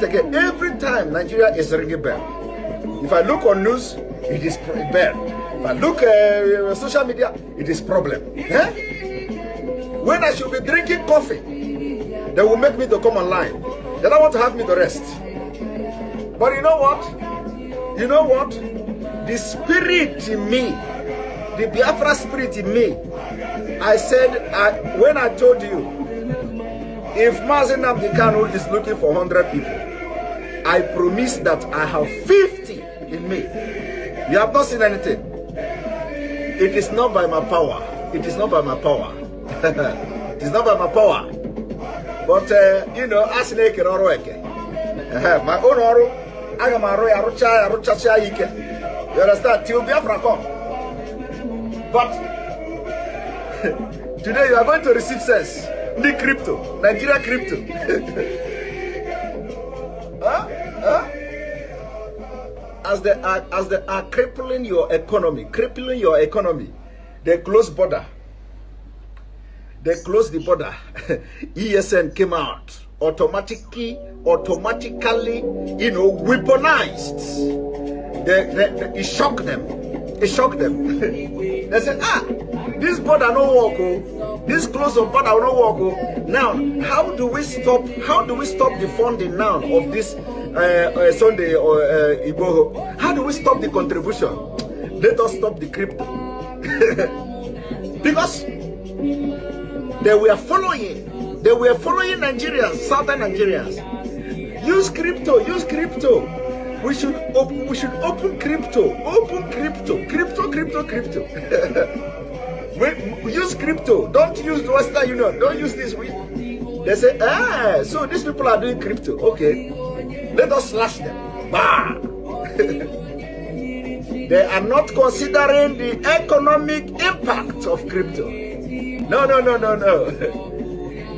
it again. Every time Nigeria is ringing bell. If I look on news, it is bell. If I look social media, it is problem. Eh? When I should be drinking coffee, they will make me to come online. They don't want to have me to rest. But you know what? You know what? The spirit in me, the Biafra spirit in me, I said, when I told you, if Mazen Namdekano is looking for 100 people, I promise that I have 50 in me. You have not seen anything. It is not by my power. It is not by my power. It is not by my power. But, you know, as my own oro, I am a royal ike. You understand? Till Biafra come. But today you are going to receive sense. The crypto, Nigeria crypto. As they are crippling your economy, they close border. They closed the border. ESN came out automatically, you know, weaponized. It shocked them. It shocked them. They said, this border no work. This close of border no work. Now, how do we stop the funding now of this Sunday or Igbo? How do we stop the contribution? Let us stop the crypto. Because they were following Nigerians, southern Nigerians. Use crypto. We should open crypto. Use crypto. Don't use the Western Union. Don't use this. They say, so these people are doing crypto. Okay, let us slash them. Bah! They are not considering the economic impact of crypto. No.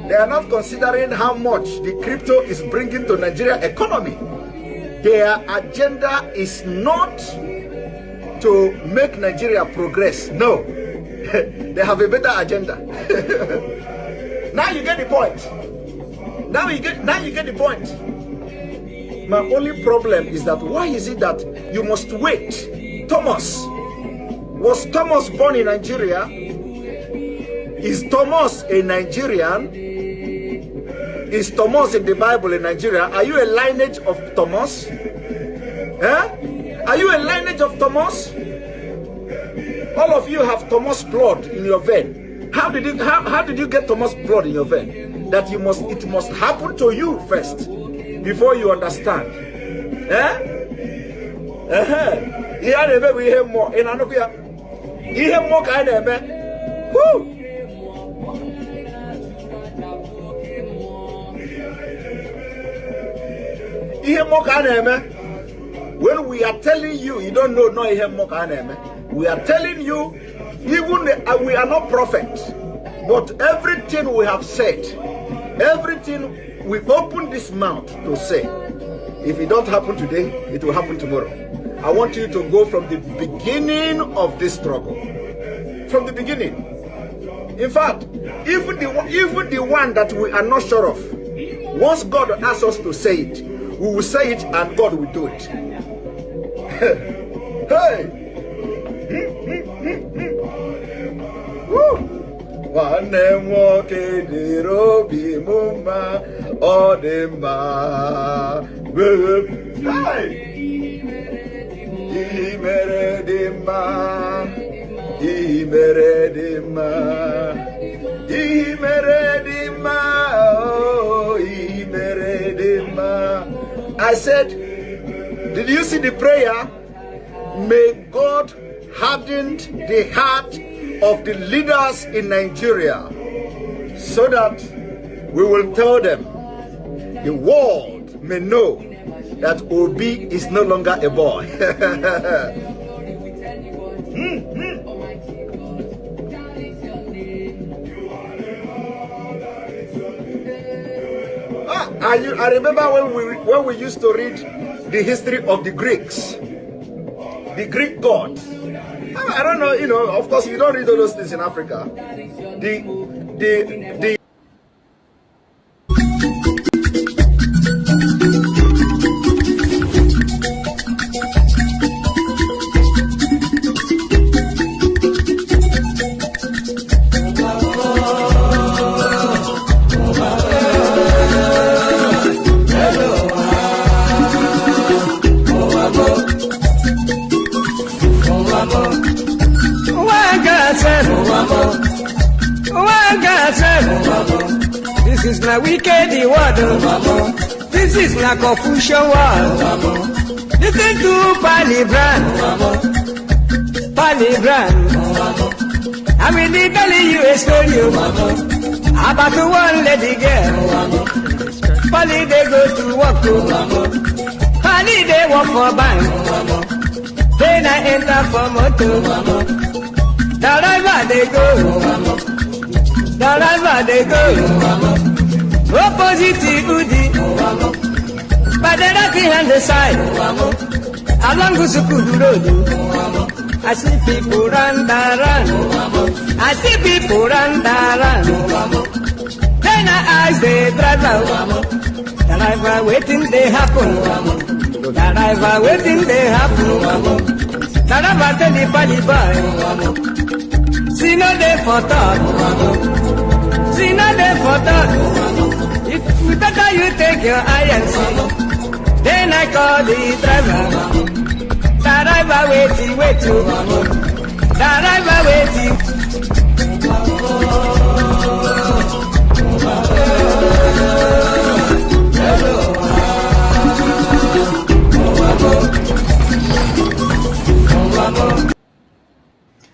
They are not considering how much the crypto is bringing to Nigeria economy. Their agenda is not to make Nigeria progress. No. They have a better agenda. Now you get the point. Now you get the point. My only problem is that why is it that you must wait? Was Thomas born in Nigeria? Is Thomas a Nigerian? Is Thomas in the Bible in Nigeria? Are you a lineage of Thomas? Are you a lineage of Thomas? All of you have Thomas blood in your vein. How did you get Thomas blood in your vein? That it must happen to you first before you understand. We hear more in Anubia. You hear more kind of woo. When we are telling you, you don't know no. We are telling you, even we are not prophets, but everything we have said, everything we open this mouth to say, if it don't happen today, it will happen tomorrow. I want you to go from the beginning of this struggle, from the beginning. In fact, even the one that we are not sure of, once God asks us to say it, we will say it and God will do it. Hey! I said, did you see the prayer? May God harden the heart of the leaders in Nigeria so that we will tell them, the world may know that Obi is no longer a boy. I remember when we used to read the history of the Greeks, the Greek god. I don't know, you know, of course you don't read all those things in Africa. The is na wicked word. This is na confusion word. Listen to Palibran. I will be telling you a story about one lady girl. Polly they go to work. Polly they work for bank. Then I enter for motor. Driver they go. Opposite Udi. But the right hand the side. Along Gusukudu Road. I see people run. I see people run. Then I ask the driver waiting they happen. Driver waiting they happen. Driver tell the body boy, see no day for talk. See no day for talk. If better you take your eye and see. Then I call the driver. Driver waiting. Driver waiting.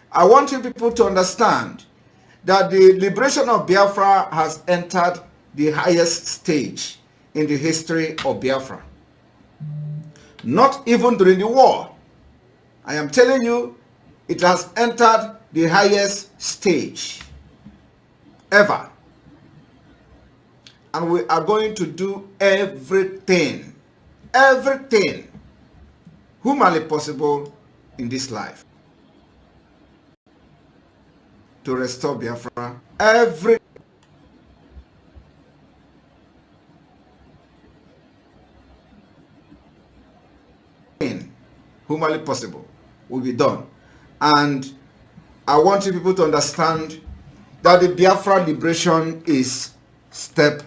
I want you people to understand that the liberation of Biafra has entered the highest stage in the history of Biafra. Not even during the war. I am telling you, it has entered the highest stage ever. And we are going to do everything humanly possible in this life to restore Biafra. Everything humanly possible will be done. And I want you people to understand that the Biafra liberation is step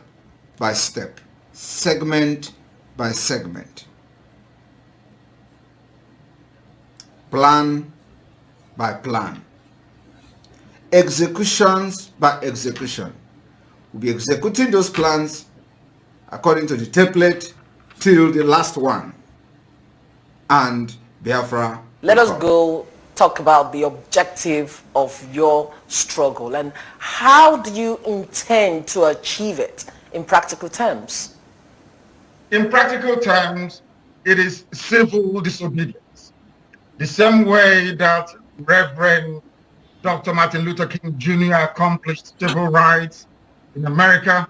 by step, segment by segment, plan by plan, executions by execution. We'll be executing those plans according to the template till the last one. And Biafra. Let us go talk about the objective of your struggle and how do you intend to achieve it in practical terms? In practical terms, it is civil disobedience. The same way that Reverend Dr. Martin Luther King Jr. accomplished civil rights in America,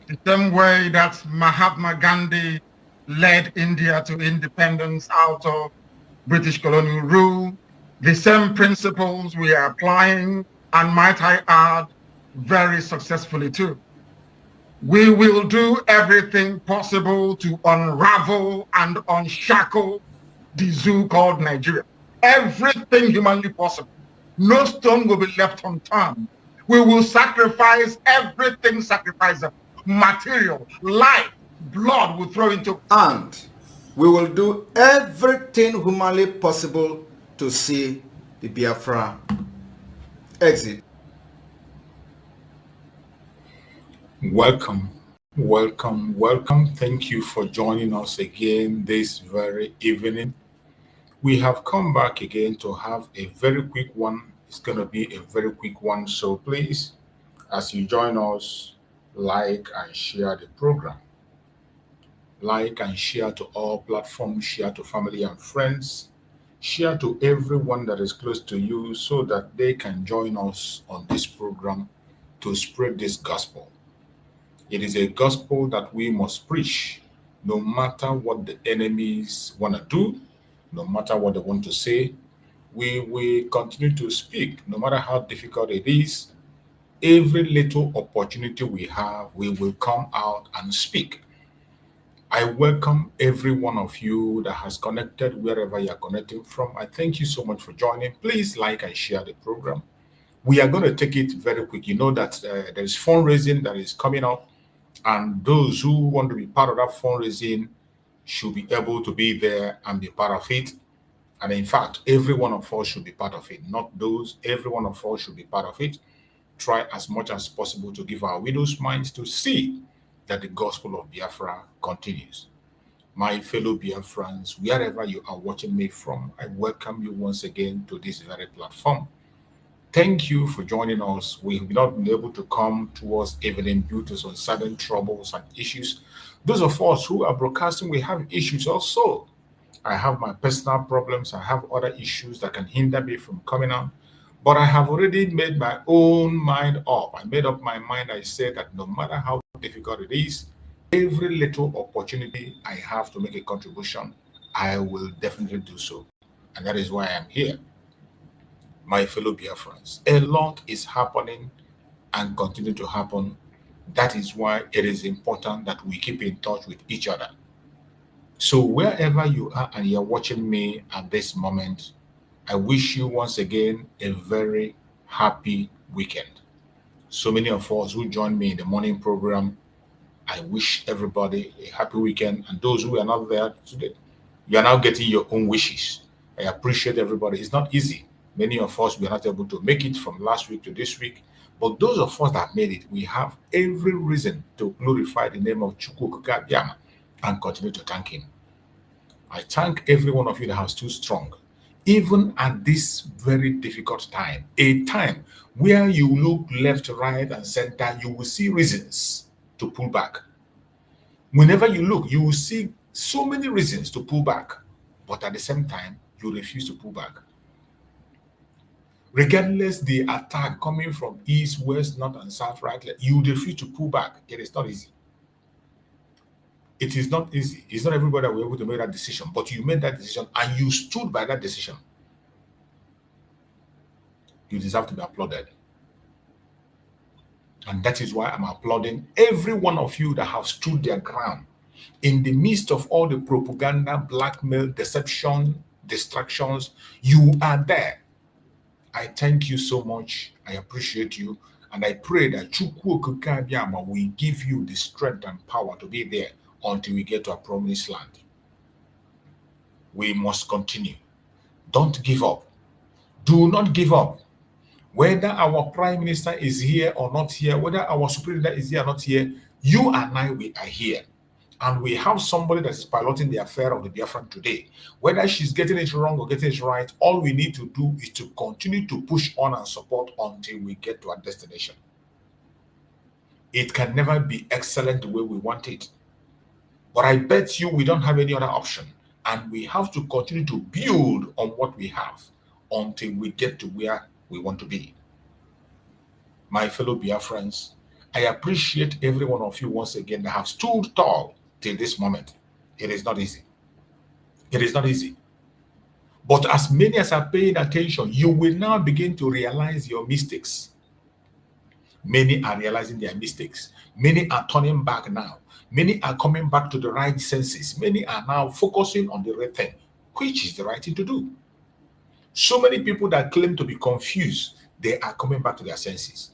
the same way that Mahatma Gandhi led India to independence out of British colonial rule, the same principles we are applying, and might I add, very successfully too. We will do everything possible to unravel and unshackle the zoo called Nigeria. Everything humanly possible. No stone will be left unturned. We will sacrifice everything sacrificable. Material, life, blood will throw into. And we will do everything humanly possible to see the Biafra exit. Welcome. Thank you for joining us again this very evening. We have come back again to have a very quick one. It's going to be a very quick one. So please, as you join us, like and share the program. Like and share to all platforms, share to family and friends, share to everyone that is close to you so that they can join us on this program to spread this gospel. It is a gospel that we must preach, no matter what the enemies want to do, no matter what they want to say. We will continue to speak, no matter how difficult it is. Every little opportunity we have, we will come out and speak. I welcome every one of you that has connected wherever you are connecting from. I thank you so much for joining. Please like and share the program. We are going to take it very quick. You know that there is fundraising that is coming up, and those who want to be part of that fundraising should be able to be there and be part of it. And in fact, every one of us should be part of it. Not those, every one of us should be part of it. try as much as possible to give our widows' minds to see that the gospel of Biafra continues. My fellow Biafrans, wherever you are watching me from, I welcome you once again to this very platform. Thank you for joining us. We have not been able to come towards evening due to some sudden troubles and issues. Those of us who are broadcasting, we have issues also. I have my personal problems. I have other issues that can hinder me from coming on. But I have already made my own mind up. I made up my mind. I said that no matter how difficult it is, every little opportunity I have to make a contribution, I will definitely do so. And that is why I'm here. My fellow Biafrans, a lot is happening and continue to happen. That is why it is important that we keep in touch with each other. So wherever you are and you're watching me at this moment, I wish you once again a very happy weekend. So many of us who joined me in the morning program, I wish everybody a happy weekend. And those who are not there today, you are now getting your own wishes. I appreciate everybody. It's not easy. Many of us were not able to make it from last week to this week. But those of us that made it, we have every reason to glorify the name of Chukwu Kabiama and continue to thank him. I thank every one of you that has stood strong, even at this very difficult time, a time where you look left, right, and center, you will see reasons to pull back. Whenever you look, you will see so many reasons to pull back, but at the same time, you refuse to pull back. Regardless the attack coming from east, west, north, and south, right, you refuse to pull back. It is not easy. It is not easy. It's not everybody that will be able to make that decision, but you made that decision and you stood by that decision. You deserve to be applauded. And that is why I'm applauding every one of you that have stood their ground in the midst of all the propaganda, blackmail, deception, distractions. You are there. I thank you so much. I appreciate you. And I pray that Chukwu Okike will give you the strength and power to be there until we get to a promised land. We must continue. Don't give up. Do not give up. Whether our prime minister is here or not here, whether our supreme leader is here or not here, you and I, we are here. And we have somebody that is piloting the affair of the Biafran today. Whether she's getting it wrong or getting it right, all we need to do is to continue to push on and support until we get to our destination. It can never be excellent the way we want it. But I bet you we don't have any other option. And we have to continue to build on what we have until we get to where we want to be. My fellow Biafrans, I appreciate every one of you once again that have stood tall till this moment. It is not easy. It is not easy. But as many as are paying attention, you will now begin to realize your mistakes. Many are realizing their mistakes. Many are turning back now. Many are coming back to the right senses. Many are now focusing on the right thing, which is the right thing to do. So many people that claim to be confused, they are coming back to their senses.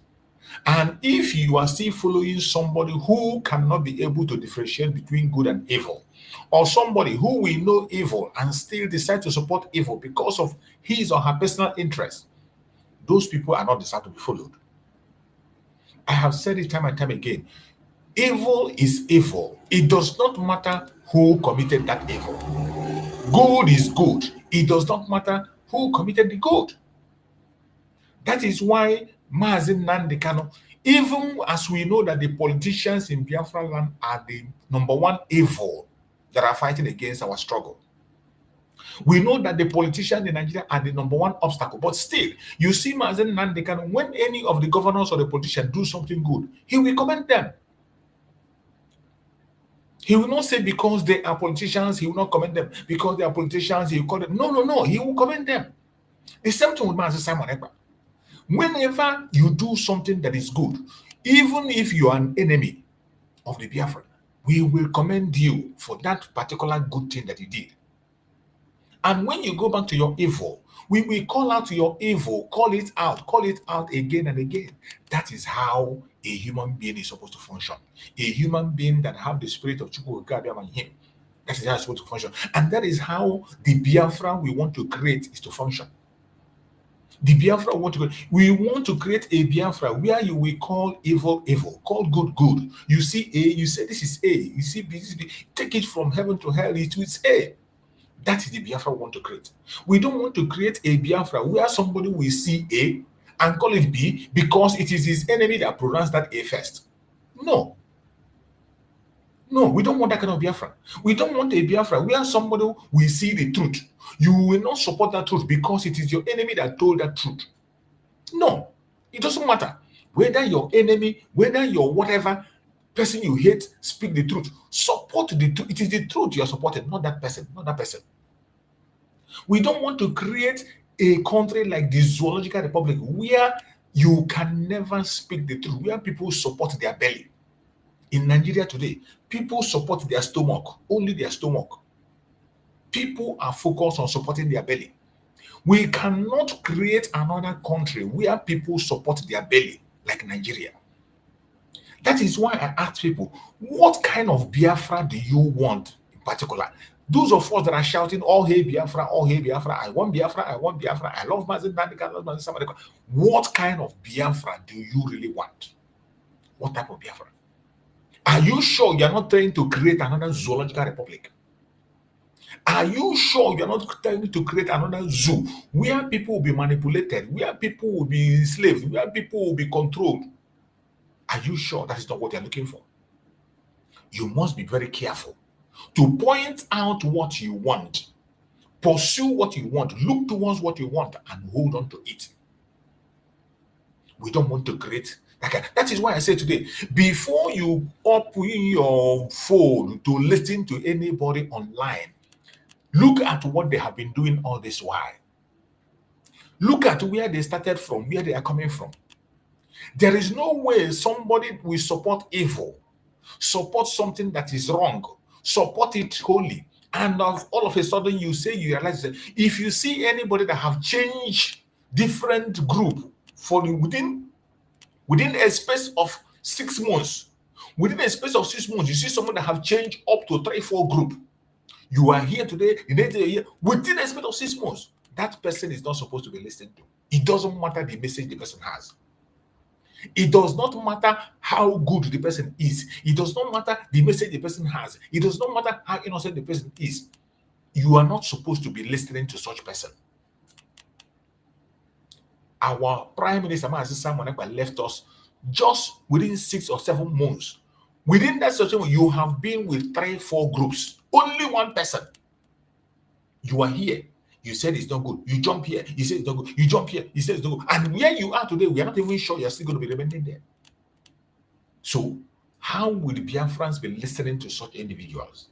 And if you are still following somebody who cannot be able to differentiate between good and evil, or somebody who will know evil and still decide to support evil because of his or her personal interest, those people are not deserved to be followed. I have said it time and time again. Evil is evil. It does not matter who committed that evil. Good is good. It does not matter who committed the good. That is why Mazi Nnamdi Kanu, even as we know that the politicians in Biafra land are the number one evil that are fighting against our struggle. We know that the politicians in Nigeria are the number one obstacle, but still, you see Mazi Nnamdi Kanu, when any of the governors or the politicians do something good, he will commend them. He will not say because they are politicians, he will not commend them. Because they are politicians, he will call them. No, he will commend them. The same thing with Mazi Simon Ekpa. Whenever you do something that is good, even if you are an enemy of the Biafra, we will commend you for that particular good thing that you did. And when you go back to your evil, we will call out your evil, call it out again and again. That is how a human being is supposed to function. A human being that have the spirit of Chukwu Okike in him. That is how it's supposed to function. And that is how the Biafra we want to create is to function. The Biafra we want to create a Biafra where you will call evil evil, call good good. You see A, you say this is A. You see B, this is B. Take it from heaven to hell, it's A. That is the Biafra we want to create. We don't want to create a Biafra where somebody will see A and call it B because it is his enemy that pronounced that A first. No. No, we don't want that kind of Biafra. We don't want a Biafra where somebody will see the truth. You will not support that truth because it is your enemy that told that truth. No, it doesn't matter. Whether your enemy, whether your whatever person you hate, speak the truth. Support the truth. It is the truth you are supporting, not that person, not that person. We don't want to create a country like the Zoological Republic where you can never speak the truth, where people support their belly. In Nigeria today, people support their stomach, only their stomach. People are focused on supporting their belly. We cannot create another country where people support their belly like Nigeria. That is why I ask people, what kind of Biafra do you want in particular? Those of us that are shouting, all hail Biafra, I want Biafra, I want Biafra, I love Mazin Dandika, I love Mazin Samadika. What kind of Biafra do you really want? What type of Biafra? Are you sure you're not trying to create another zoological republic? Are you sure you're not trying to create another zoo where people will be manipulated, where people will be enslaved, where people will be controlled? Are you sure that is not what you're looking for? You must be very careful to point out what you want, pursue what you want, look towards what you want, and hold on to it. We don't want to create. That is why I say today, before you open your phone to listen to anybody online, look at what they have been doing all this while. Look at where they started from, where they are coming from. There is no way somebody will support evil, support something that is wrong, support it wholly, and all of a sudden you say you realize that if you see anybody that have changed different group for within a space of 6 months, within a space of 6 months, you see someone that have changed up to 3-4 group. You are here today, the next day, within a space of 6 months, that person is not supposed to be listened to. It doesn't matter the message the person has. It does not matter how good the person is. It does not matter the message the person has. It does not matter how innocent the person is. You are not supposed to be listening to such person. Our Prime Minister Simon left us just within 6 or 7 months. Within that situation, you have been with 3-4 groups. Only one person. You are here. You said it's not good. You jump here. You said it's not good. You jump here. You said it's not good. And where you are today, we are not even sure you're still going to be remaining there. So, how will the Biafrans be listening to such individuals?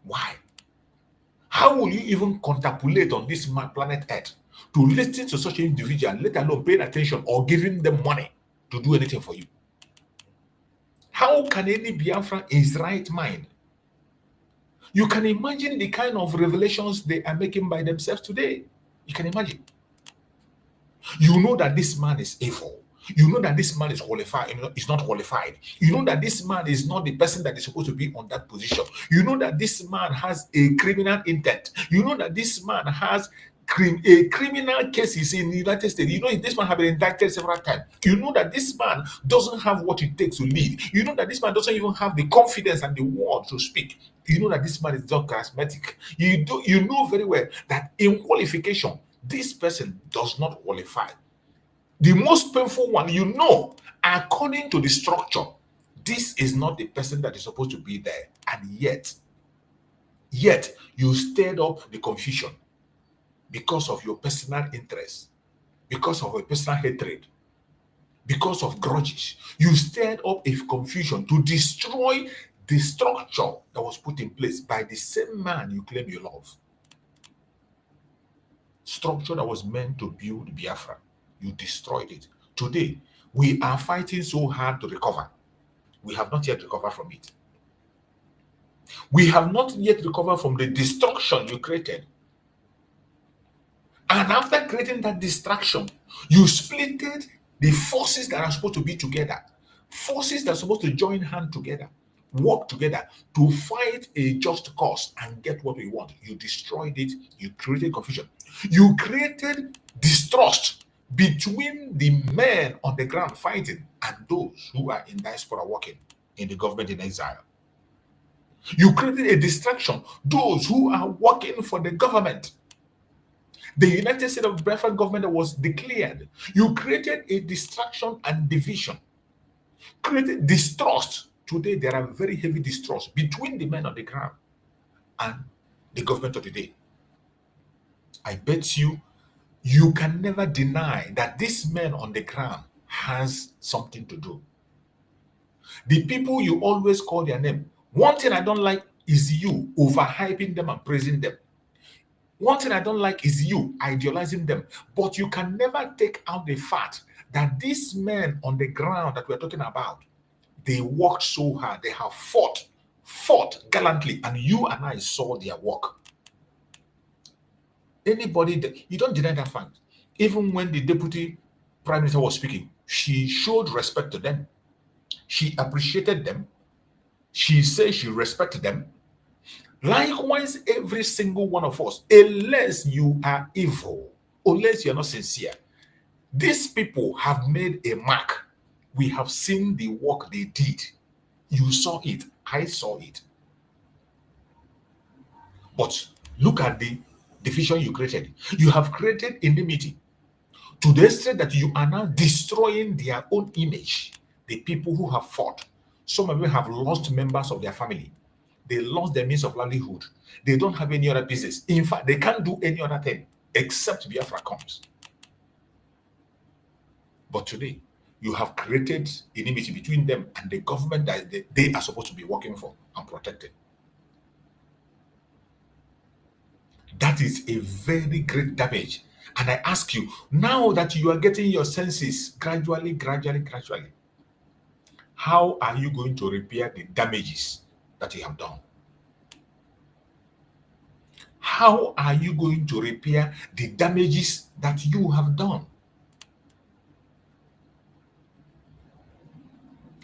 Why? How will you even contemplate on this planet Earth to listen to such an individual, let alone paying attention or giving them money to do anything for you? How can any Biafran in his right mind? You can imagine the kind of revelations they are making by themselves today. You can imagine. You know that this man is evil. You know that this man is qualified, is not qualified. You know that this man is not the person that is supposed to be on that position. You know that this man has a criminal intent. You know that this man has a criminal cases in the United States. You know this man has been indicted several times. You know that this man doesn't have what it takes to lead. You know that this man doesn't even have the confidence and the word to speak. You know that this man is not charismatic. You know very well that in qualification, this person does not qualify. The most painful one, you know, according to the structure, this is not the person that is supposed to be there. And yet you stirred up the confusion because of your personal interest, because of your personal hatred, because of grudges. You stirred up a confusion to destroy the structure that was put in place by the same man you claim you love. Structure that was meant to build Biafra. You destroyed it. Today, we are fighting so hard to recover. We have not yet recovered from it. We have not yet recovered from the destruction you created. And after creating that destruction, you splitted the forces that are supposed to be together. Forces that are supposed to join hands together. work together to fight a just cause and get what we want. You destroyed it. You created confusion. You created distrust between the men on the ground fighting and those who are in diaspora working in the government in exile. You created a distraction. Those who are working for the government. The United States of Biafra government was declared. You created a distraction and division. Created distrust. Today, there are very heavy distrust between the men on the ground and the government of the day. I bet you can never deny that this man on the ground has something to do. The people you always call their name. One thing I don't like is you overhyping them and praising them. One thing I don't like is you idealizing them. But you can never take out the fact that these men on the ground that we're talking about, they worked so hard. They have fought gallantly, and you and I saw their work. Anybody, you don't deny that fact. Even when the deputy prime minister was speaking, she showed respect to them. She appreciated them. She said she respected them. Likewise, every single one of us, unless you are evil, unless you're not sincere, these people have made a mark. We have seen the work they did. You saw it. I saw it. But look at the division you created. You have created enmity to the extent that you are now destroying their own image. The people who have fought, some of them have lost members of their family. They lost their means of livelihood. They don't have any other business. In fact, they can't do any other thing except Biafra comes. But today, you have created enmity between them and the government that they are supposed to be working for and protecting. That is a very great damage. And I ask you, now that you are getting your senses gradually, how are you going to repair the damages that you have done? How are you going to repair the damages that you have done?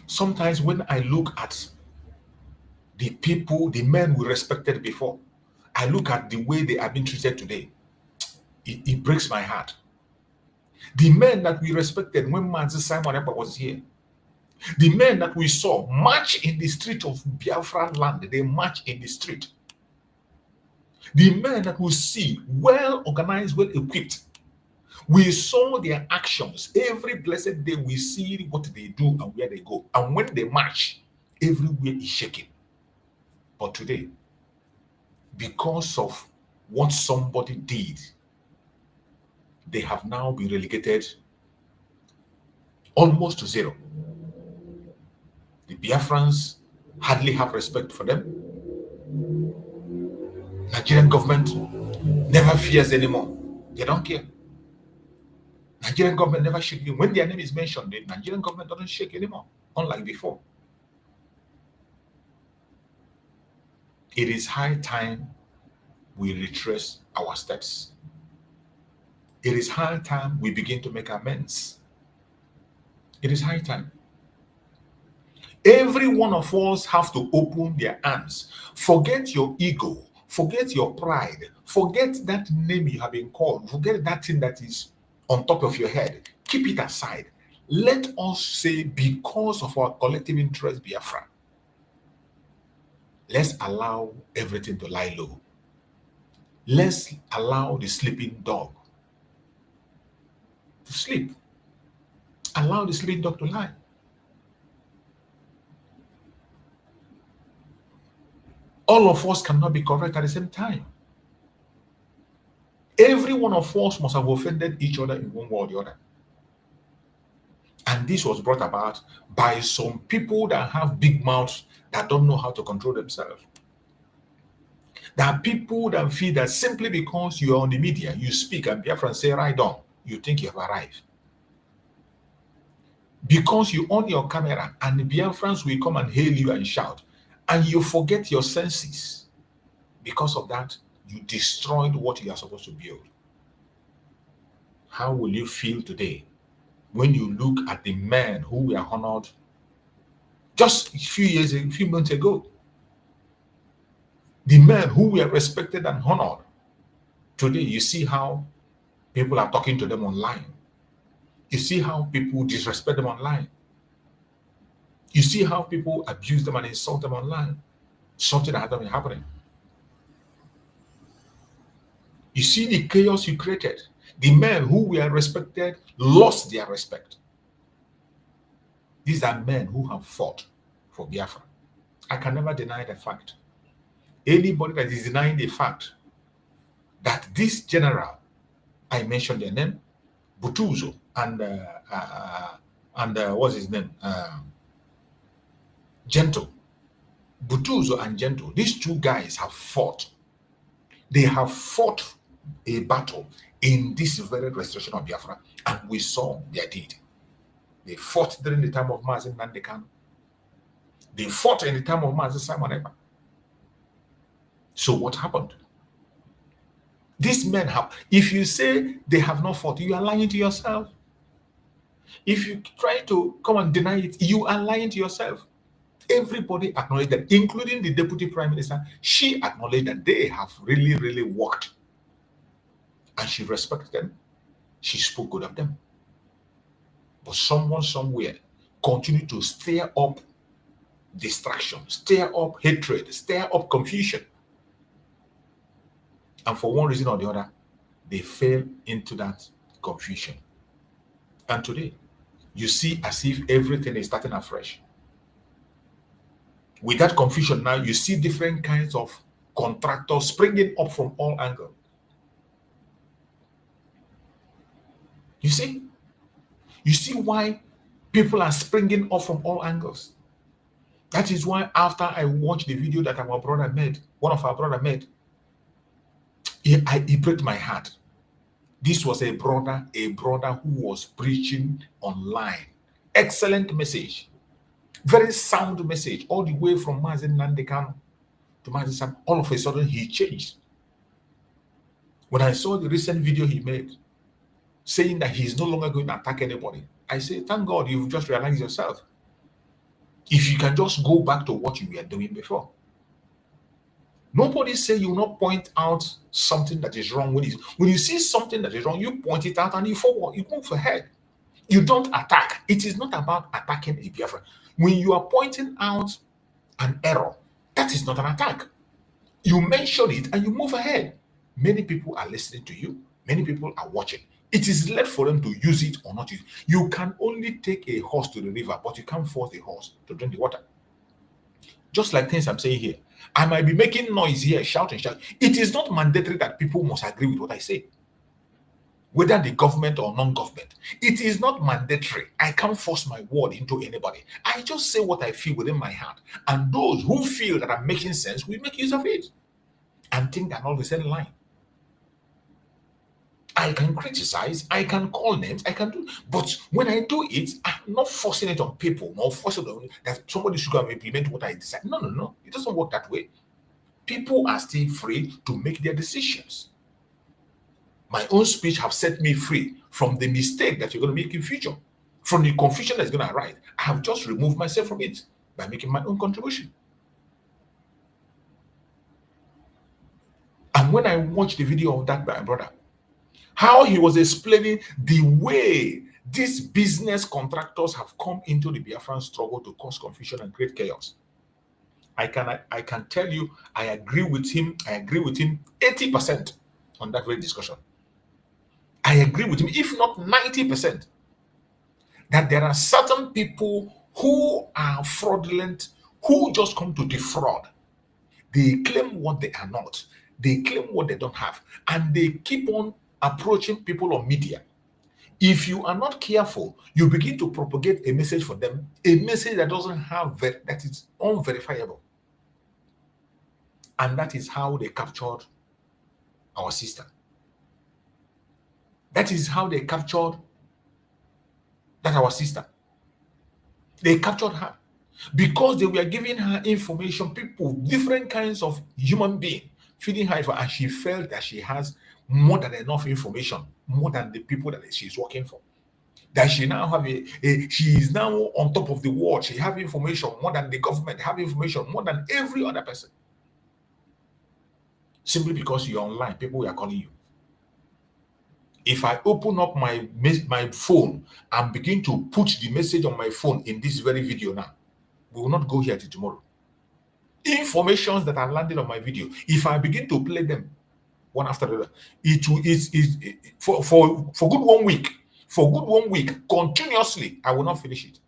Sometimes when I look at the people, the men we respected before, I look at the way they are being treated today, it breaks my heart. The men that we respected when Manzi Simon Ekpa was here, the men that we saw march in the street of Biafra land, they march in the street. The men that we see well organized, well equipped, we saw their actions. Every blessed day we see what they do and where they go. And when they march, everywhere is shaking. But today, because of what somebody did, they have now been relegated almost to zero. The Biafrans hardly have respect for them. Nigerian government never fears anymore. They don't care. Nigerian government never shake. When their name is mentioned, the Nigerian government doesn't shake anymore, unlike before. It is high time we retrace our steps. It is high time we begin to make amends. It is high time. Every one of us have to open their hands. Forget your ego. Forget your pride. Forget that name you have been called. Forget that thing that is on top of your head. Keep it aside. Let us say, because of our collective interest, Biafra, let's allow everything to lie low. Let's allow the sleeping dog to sleep. Allow the sleeping dog to lie. All of us cannot be correct at the same time. Every one of us must have offended each other in one way or the other. And this was brought about by some people that have big mouths that don't know how to control themselves. There are people that feel that simply because you are on the media, you speak and Biafrans say right on, you think you have arrived. Because you on your camera and the Biafrans will come and hail you and shout, and you forget your senses. Because of that, you destroyed what you are supposed to build. How will you feel today when you look at the men who were honored Just a few months ago. The men who were respected and honored. Today, you see how people are talking to them online. You see how people disrespect them online. You see how people abuse them and insult them online. Something that hasn't been happening. You see the chaos you created. The men who were respected lost their respect. These are men who have fought for Biafra. I can never deny the fact. Anybody that is denying the fact that this general, I mentioned their name, Butuzo and what's his name? Gentle. Butuzo and Gentle. These two guys have fought. They have fought a battle in this very restoration of Biafra, and we saw their deed. They fought during the time of Mazi Nnamdi Kanu. They fought in the time of Mazi Simon Ekpa. So what happened? These men have, if you say they have not fought, you are lying to yourself. If you try to come and deny it, you are lying to yourself. Everybody acknowledged that, including the Deputy Prime Minister. She acknowledged that they have really, really worked. And she respected them. She spoke good of them. But someone somewhere continued to stir up distraction, stir up hatred, stir up confusion. And for one reason or the other, they fell into that confusion. And today, you see as if everything is starting afresh. With that confusion now, you see different kinds of contractors springing up from all angles. You see why people are springing up from all angles. That is why after I watched the video that our brother made, one of our brother made, it broke my heart. This was a brother who was preaching online. Excellent message. Very sound message. All the way from Mazi Nnamdi Kanu to Mazi Sam. All of a sudden, he changed. When I saw the recent video he made, saying that he's no longer going to attack anybody, I say, thank God you've just realized yourself. If you can just go back to what you were doing before. Nobody say you will not point out something that is wrong. When you see something that is wrong, you point it out and you forward, you move ahead. You don't attack. It is not about attacking a Biafra. When you are pointing out an error, that is not an attack. You mention it and you move ahead. Many people are listening to you. Many people are watching. It is left for them to use it or not use it. You can only take a horse to the river, but you can't force the horse to drink the water. Just like things I'm saying here. I might be making noise here, shouting. It is not mandatory that people must agree with what I say. Whether the government or non-government. It is not mandatory. I can't force my word into anybody. I just say what I feel within my heart. And those who feel that I'm making sense will make use of it. And think I'm all the same line. I can criticize, I can call names, I can do, but when I do it, I'm not forcing it on people, not forcing on that somebody should go and implement what I decide. No. It doesn't work that way. People are still free to make their decisions. My own speech have set me free from the mistake that you're going to make in future, from the confusion that's going to arise. I have just removed myself from it by making my own contribution. And when I watched the video of that by my brother, how he was explaining the way these business contractors have come into the Biafran struggle to cause confusion and create chaos. I can tell you, I agree with him 80% on that very discussion. I agree with him, if not 90%, that there are certain people who are fraudulent, who just come to defraud. They claim what they are not. They claim what they don't have. And they keep on approaching people on media. If you are not careful, you begin to propagate a message for them, a message that doesn't have, that is unverifiable. And that is how they captured our sister. That is how they captured our sister. They captured her because they were giving her information, people, different kinds of human beings, feeding her, and she felt that she has more than enough information, more than the people that she's working for. that she now have she is now on top of the world. She have information more than the government, have information more than every other person. Simply because you're online, people are calling you. If I open up my phone and begin to put the message on my phone in this very video now, we will not go here till tomorrow. Informations that are landing on my video, if I begin to play them one after the other, for good 1 week. For good 1 week, continuously, I will not finish it.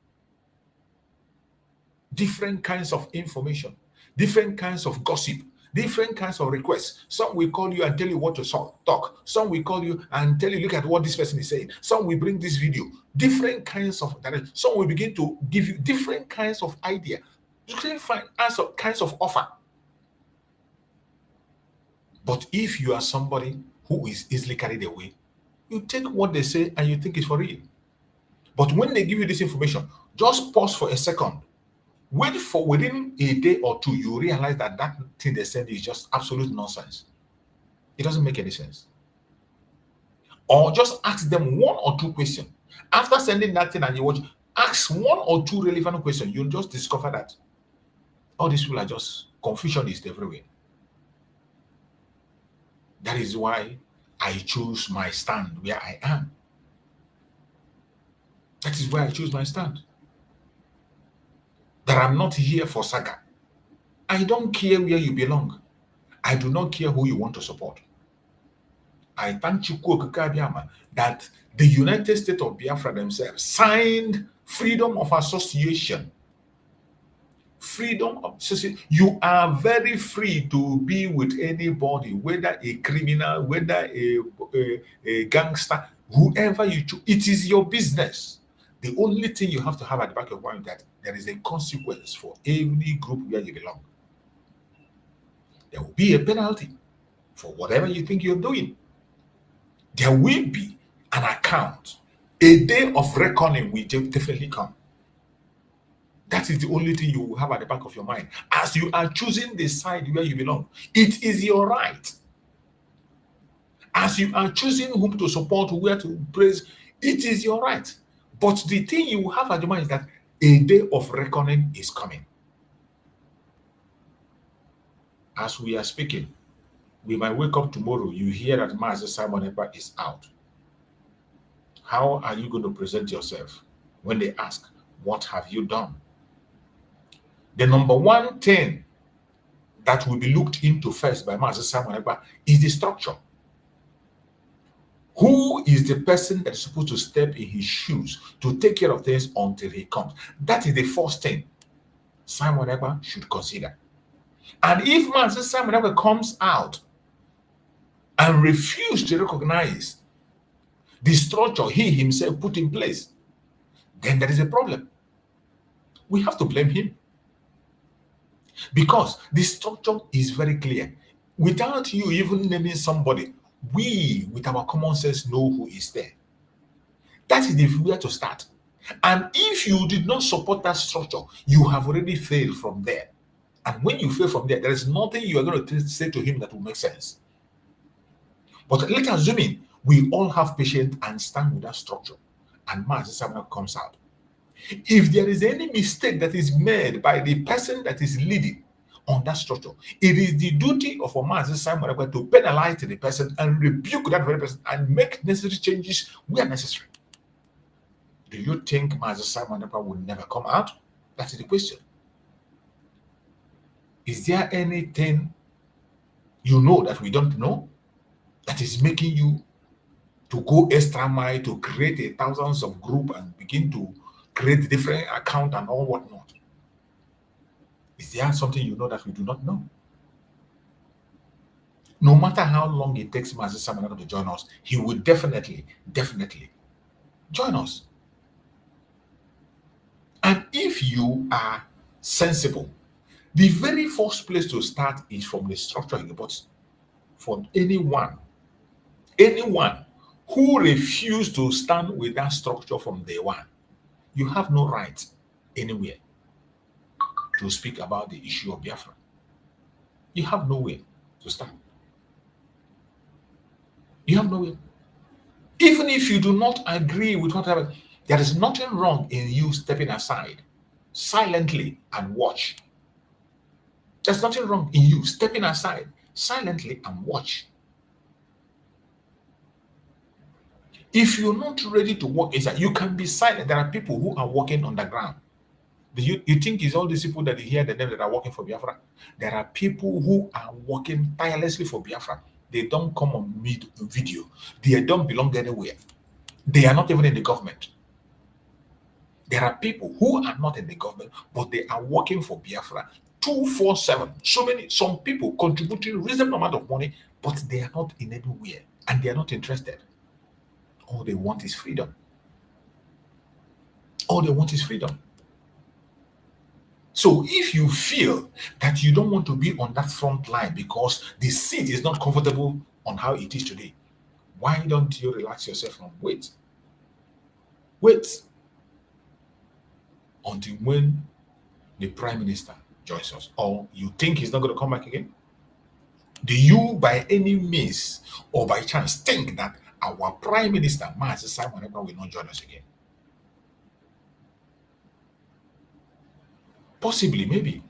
Different kinds of information, different kinds of gossip, different kinds of requests. Some will call you and tell you what to talk. Some will call you and tell you, look at what this person is saying. Some will bring this video. Different kinds of direction. Some will begin to give you different kinds of idea. Different kinds of offer. But if you are somebody who is easily carried away, you take what they say and you think it's for real. But when they give you this information, just pause for a second. Wait for within a day or two, you realize that that thing they said is just absolute nonsense. It doesn't make any sense. Or just ask them 1 or 2 questions. After sending that thing and you watch, ask 1 or 2 relevant questions. You'll just discover that all these people are just confusionists everywhere. That is why I choose my stand where I am. That is why I choose my stand. That I'm not here for saga. I don't care where you belong. I do not care who you want to support. I thank Chukwu Okike Abiama that the United States of Biafra themselves signed freedom of association. Freedom of association. You are very free to be with anybody, whether a criminal, whether a gangster, whoever you choose. It is your business. The only thing you have to have at the back of your mind is that there is a consequence for every group where you belong. There will be a penalty for whatever you think you're doing. There will be an account. A day of reckoning will definitely come. That is the only thing you will have at the back of your mind. As you are choosing the side where you belong, it is your right. As you are choosing whom to support, where to praise, it is your right. But the thing you have at your mind is that a day of reckoning is coming. As we are speaking, we might wake up tomorrow, you hear that Master Simon Ekpa is out. How are you going to present yourself when they ask, what have you done? The number one thing that will be looked into first by Master Simon Ekpa is the structure. Who is the person that is supposed to step in his shoes to take care of things until he comes? That is the first thing Simon Ekpa should consider. And if Master Simon Ekpa comes out and refuses to recognize the structure he himself put in place, then there is a problem. We have to blame him. Because the structure is very clear. Without you even naming somebody, we, with our common sense, know who is there. That is the way to start. And if you did not support that structure, you have already failed from there. And when you fail from there, there is nothing you are going to say to him that will make sense. But let's assume we all have patience and stand with that structure. And Master Simon comes out. If there is any mistake that is made by the person that is leading on that structure, it is the duty of a Master Simon to penalize the person and rebuke that very person and make necessary changes where necessary. Do you think Master Simon will never come out? That is the question. Is there anything you know that we don't know that is making you to go extra mile to create thousands of groups and begin to create different accounts and all whatnot? Is there something you know that we do not know? No matter how long it takes Master Simon to join us, he will definitely join us. And if you are sensible, the very first place to start is from the structure in the body. For anyone who refused to stand with that structure from day one, you have no right anywhere to speak about the issue of Biafra. You have nowhere to stand. You have nowhere. Even if you do not agree with whatever, There is nothing wrong in you stepping aside silently and watch. There's nothing wrong in you stepping aside silently and watch. If you're not ready to walk inside, you can be silent. There are people who are walking on the ground. Do you think it's all these people that you hear the name that are working for Biafra? There are people who are working tirelessly for Biafra. They don't come on video. They don't belong anywhere. They are not even in the government. There are people who are not in the government, but they are working for Biafra 247. Some people contributing reasonable amount of money, but they are not in anywhere and they are not interested. All they want is freedom. All they want is freedom. So if you feel that you don't want to be on that front line because the seat is not comfortable on how it is today, why don't you relax yourself and wait? Wait until when the Prime Minister joins us, or you think he's not going to come back again? Do you by any means or by chance think that our Prime Minister, Master Simon Ekpa, will not join us again? Possibly, maybe.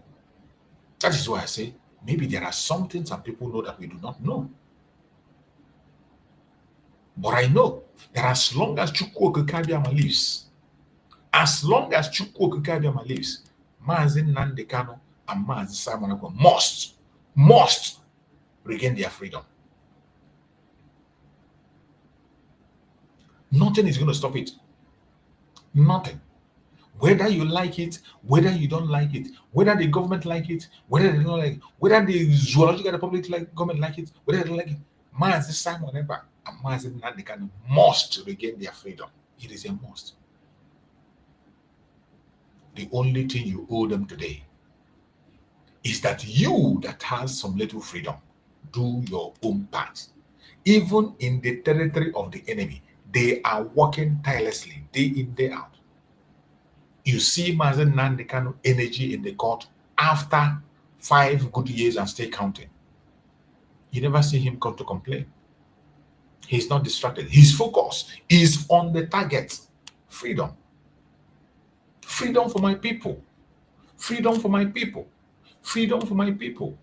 That is why I say maybe there are some things some people know that we do not know. But I know that as long as Chukwu Okekabiama lives, Mazi Nnamdi Kanu and Mazi Simon Ekpa must regain their freedom. Nothing is going to stop it. Nothing. Whether you like it, whether you don't like it, whether the government like it, whether they don't like it, whether the Zoological Republic government like it, whether they don't like it, Mazi Simon Ekpa and Mazi Nnamdi Kanu must regain their freedom. It is a must. The only thing you owe them today is that you that has some little freedom, do your own part. Even in the territory of the enemy, they are working tirelessly, day in, day out. You see Mazi Nnamdi Kanu energy in the court after 5 good years and still counting. You never see him come to complain. He's not distracted. His focus is on the target. Freedom. Freedom for my people. Freedom for my people. Freedom for my people.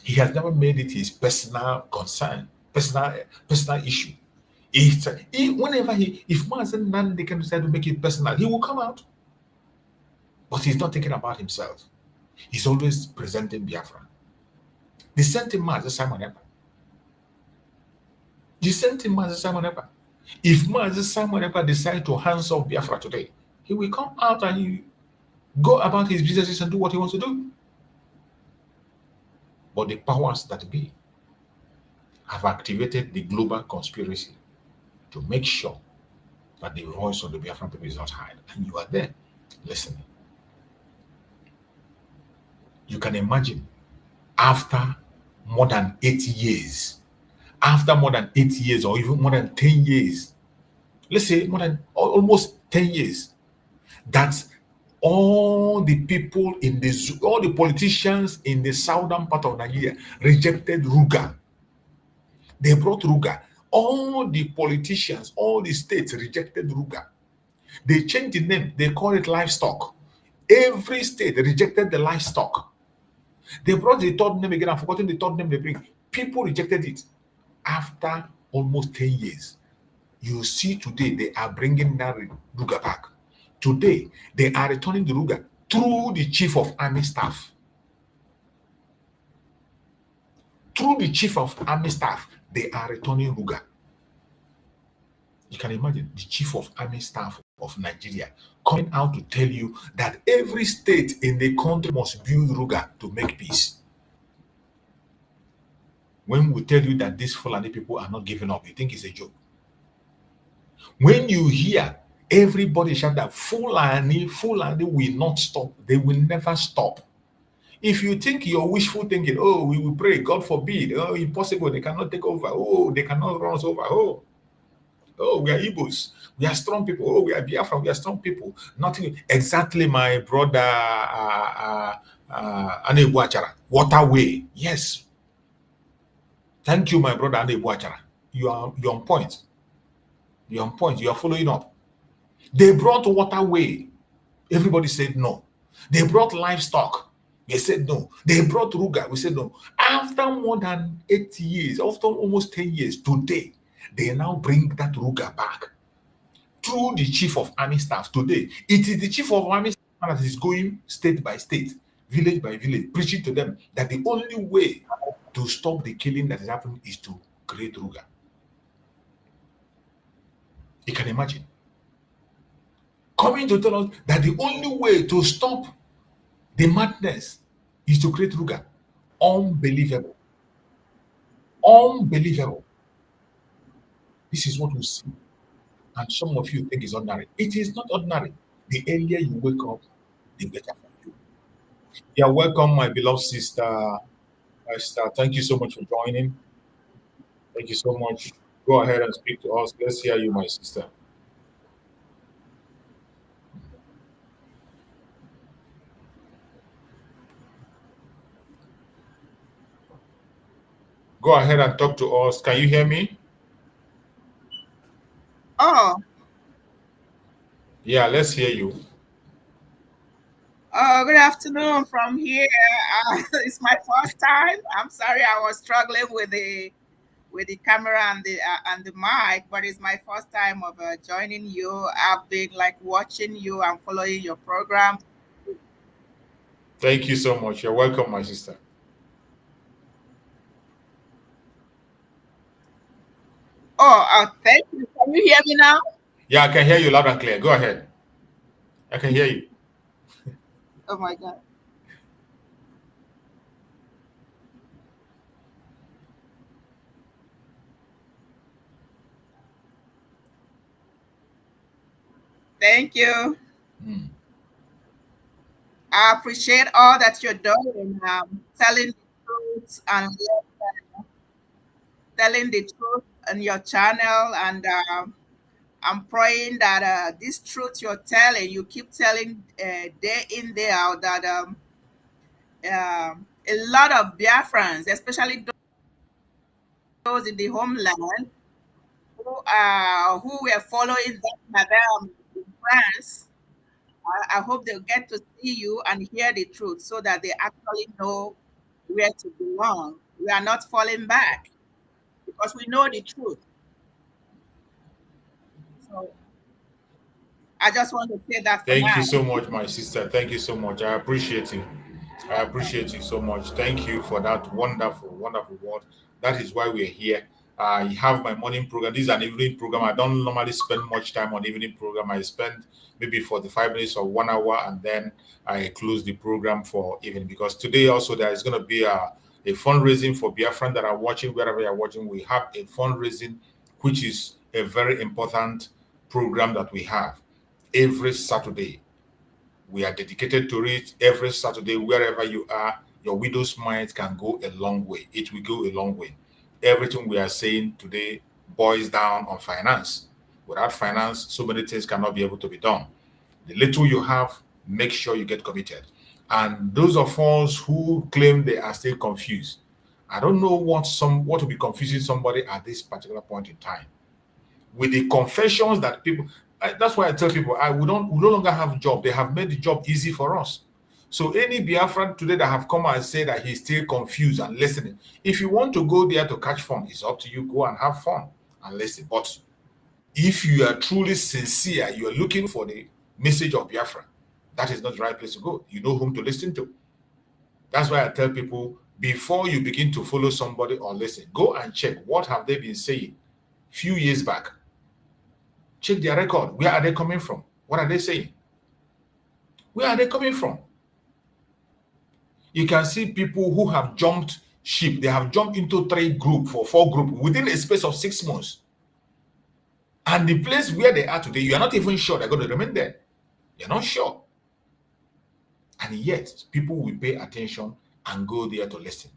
He has never made it his personal concern, personal issue. If Mazi Nnamdi Kanu decide to make it personal, he will come out. But he's not thinking about himself. He's always presenting Biafra. The same thing Mazi Simon Ekpa. The same thing Mazi Simon Ekpa. If Mazi Simon Ekpa decides to hands off Biafra today, he will come out and he go about his businesses and do what he wants to do. But the powers that be have activated the global conspiracy to make sure that the voice of the Biafran people is not heard. And you are there listening. You can imagine after more than 80 years, or even more than 10 years, let's say more than almost 10 years, that all the people all the politicians in the southern part of Nigeria rejected Ruga. They brought Ruga. All the politicians, all the states rejected Ruga. They changed the name. They call it livestock. Every state rejected the livestock. They brought the third name again. I've forgotten the third name they bring. People rejected it. After almost 10 years, you see today they are bringing that Ruga back. Today, they are returning the Ruga through the Chief of Army Staff. Through the Chief of Army Staff, they are returning Ruga. You can imagine the Chief of Army Staff of Nigeria coming out to tell you that every state in the country must build Ruga to make peace. When we tell you that these Fulani people are not giving up, you think it's a joke. When you hear everybody shout that Fulani will not stop, they will never stop. If you think you're wishful thinking, oh, we will pray, God forbid, oh, impossible, they cannot take over, oh, they cannot run us over, oh, we are Igbos, we are strong people, oh, we are Biafra, we are strong people. Nothing, exactly my brother, Anebu Achara, waterway, yes. Thank you, my brother Anebu Achara. You are on point. You're on point. You are following up. They brought waterway. Everybody said no. They brought livestock. They said no. They brought Ruga. We said no. After more than 8 years, after almost 10 years, today, they now bring that Ruga back through the chief of army staff. Today, it is the chief of army staff that is going state by state, village by village, preaching to them that the only way to stop the killing that is happening is to create Ruga. You can imagine. Coming to tell us that the only way to stop the madness is to create Ruga. Unbelievable. Unbelievable. This is what we see. And some of you think it's ordinary. It is not ordinary. The earlier you wake up, the better for you. Yeah, welcome, my beloved sister. Thank you so much for joining. Thank you so much. Go ahead and speak to us. Let's hear you, my sister. Go ahead and talk to us. Can you hear me? Oh. Yeah, let's hear you. Good afternoon from here. It's my first time. I'm sorry I was struggling with the camera and the mic, but it's my first time of joining you. I've been like watching you and following your program. Thank you so much. You're welcome, my sister. Oh, thank you. Can you hear me now? Yeah, I can hear you loud and clear. Go ahead. I can hear you. Oh my God. Thank you. I appreciate all that you're doing, telling the truth and telling the truth on your channel. And I'm praying that this truth you're telling, you keep telling day in, day out, that a lot of Biafrans, especially those in the homeland, who were following that madam in France, I hope they'll get to see you and hear the truth so that they actually know where to belong. We are not falling back because we know the truth. So I just want to say that. Thank you so much, my sister. Thank you so much. I appreciate you. I appreciate you so much. Thank you for that wonderful, wonderful word. That is why we're here. I have my morning program. This is an evening program. I don't normally spend much time on evening program. I spend maybe 45 minutes or 1 hour, and then I close the program for evening, because today also there is going to be a fundraising for Biafran that are watching, wherever you're watching. We have a fundraising, which is a very important program that we have every Saturday. We are dedicated to it every Saturday. Wherever you are, your widow's mite can go a long way. It will go a long way. Everything we are saying today boils down on finance. Without finance, so many things cannot be able to be done. The little you have, make sure you get committed. And those of us who claim they are still confused, I don't know what will be confusing somebody at this particular point in time. With the confessions that people, that's why I tell people, we no longer have a job. They have made the job easy for us. So any Biafran today that have come and say that he's still confused and listening, if you want to go there to catch fun, it's up to you. Go and have fun and listen. But if you are truly sincere, you are looking for the message of Biafra, that is not the right place to go. You know whom to listen to. That's why I tell people, before you begin to follow somebody or listen, go and check what have they been saying few years back. Check their record. Where are they coming from? What are they saying? Where are they coming from? You can see people who have jumped ship. They have jumped into 3 groups or 4 groups within a space of 6 months. And the place where they are today, you are not even sure they're going to remain there. You're not sure. And yet, people will pay attention and go there to listen.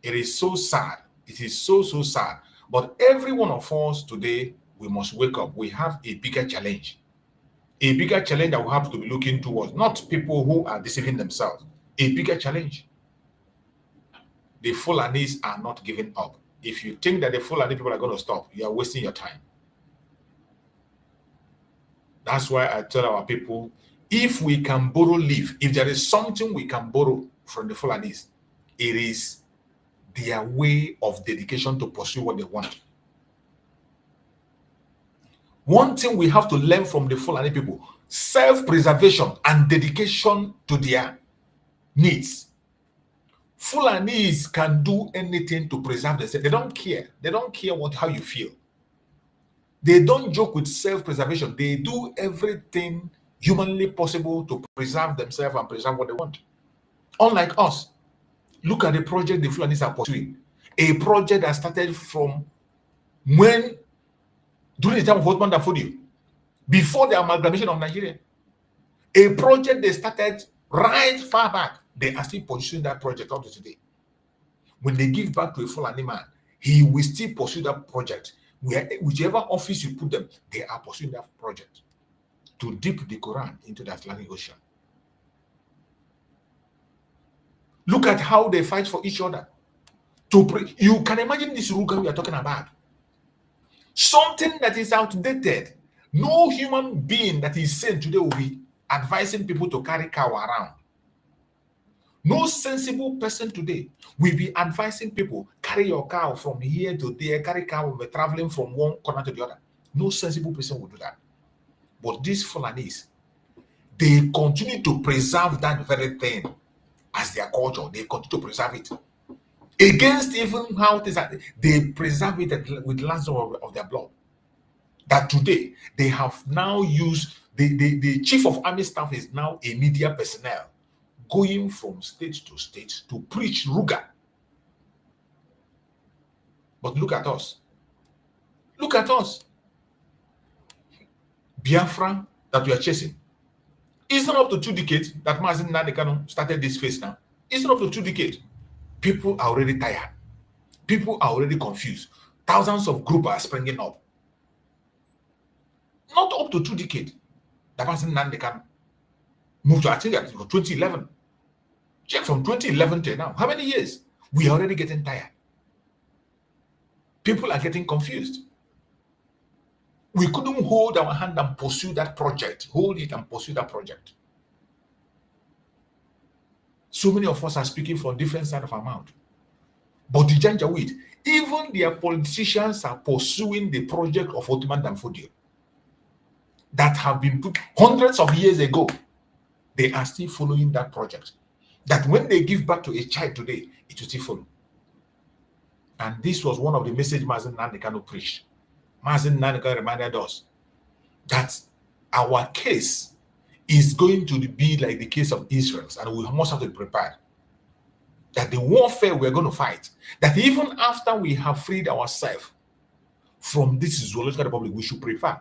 It is so sad. It is so, so sad. But every one of us today, we must wake up. We have a bigger challenge. A bigger challenge that we have to be looking towards. Not people who are deceiving themselves. A bigger challenge. The Fulanis are not giving up. If you think that the Fulani people are going to stop, you are wasting your time. That's why I tell our people, if we can borrow leave, if there is something we can borrow from the Fulanis, it is their way of dedication to pursue what they want. One thing we have to learn from the Fulani people, self-preservation and dedication to their needs. Fulanis can do anything to preserve themselves. They don't care. They don't care how you feel. They don't joke with self-preservation. They do everything humanly possible to preserve themselves and preserve what they want. Unlike us, look at the project the Fulanis are pursuing. A project that started from during the time of Osman Danfodio, before the amalgamation of Nigeria. A project they started right far back. They are still pursuing that project up to today. When they give back to a Fulani man, he will still pursue that project. Whichever office you put them, they are pursuing that project to dip the Quran into the Atlantic Ocean. Look at how they fight for each other. You can imagine this Ruga we are talking about. Something that is outdated. No human being that is sane today will be advising people to carry cow around. No sensible person today will be advising people, carry your cow from here to there, carry cow will be traveling from one corner to the other. No sensible person will do that. But these Fulanis, they continue to preserve that very thing as their culture. They continue to preserve it. Against even how it is, they preserve it with lands of their blood. That today, they have now used, the chief of army staff is now a media personnel, going from state to state to preach Ruga. But look at us. Look at us. Biafra that we are chasing. It's not up to 2 decades that Mazen Nadekano started this phase now. It's not up to 2 decades. People are already tired. People are already confused. Thousands of groups are springing up. Not up to 2 decades that Mazen Nadekano moved to, I think, 2011. Check from 2011 to now. How many years? We are already getting tired. People are getting confused. We couldn't hold our hand and pursue that project. Hold it and pursue that project. So many of us are speaking from different sides of our mouth. But the Janjaweed, even their politicians are pursuing the project of Ottoman Danfodio that have been put hundreds of years ago. They are still following that project. That when they give back to a child today, it will still follow. And this was one of the messages Mazen Nandekano preached. Mazen Nandekano reminded us that our case is going to be like the case of Israel, and we must have to be prepared. That the warfare we're going to fight, that even after we have freed ourselves from this zoological republic, we should prepare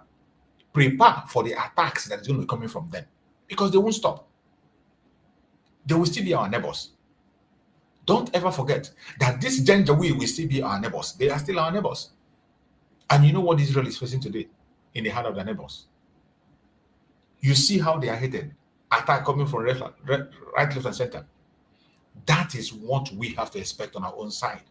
for the attacks that is going to be coming from them, because they won't stop. They will still be our neighbors. Don't ever forget that this Janjaweed will still be our neighbors. They are still our neighbors. And you know what Israel is facing today in the hand of their neighbors? You see how they are hated. Attack coming from right, left, and center. That is what we have to expect on our own side.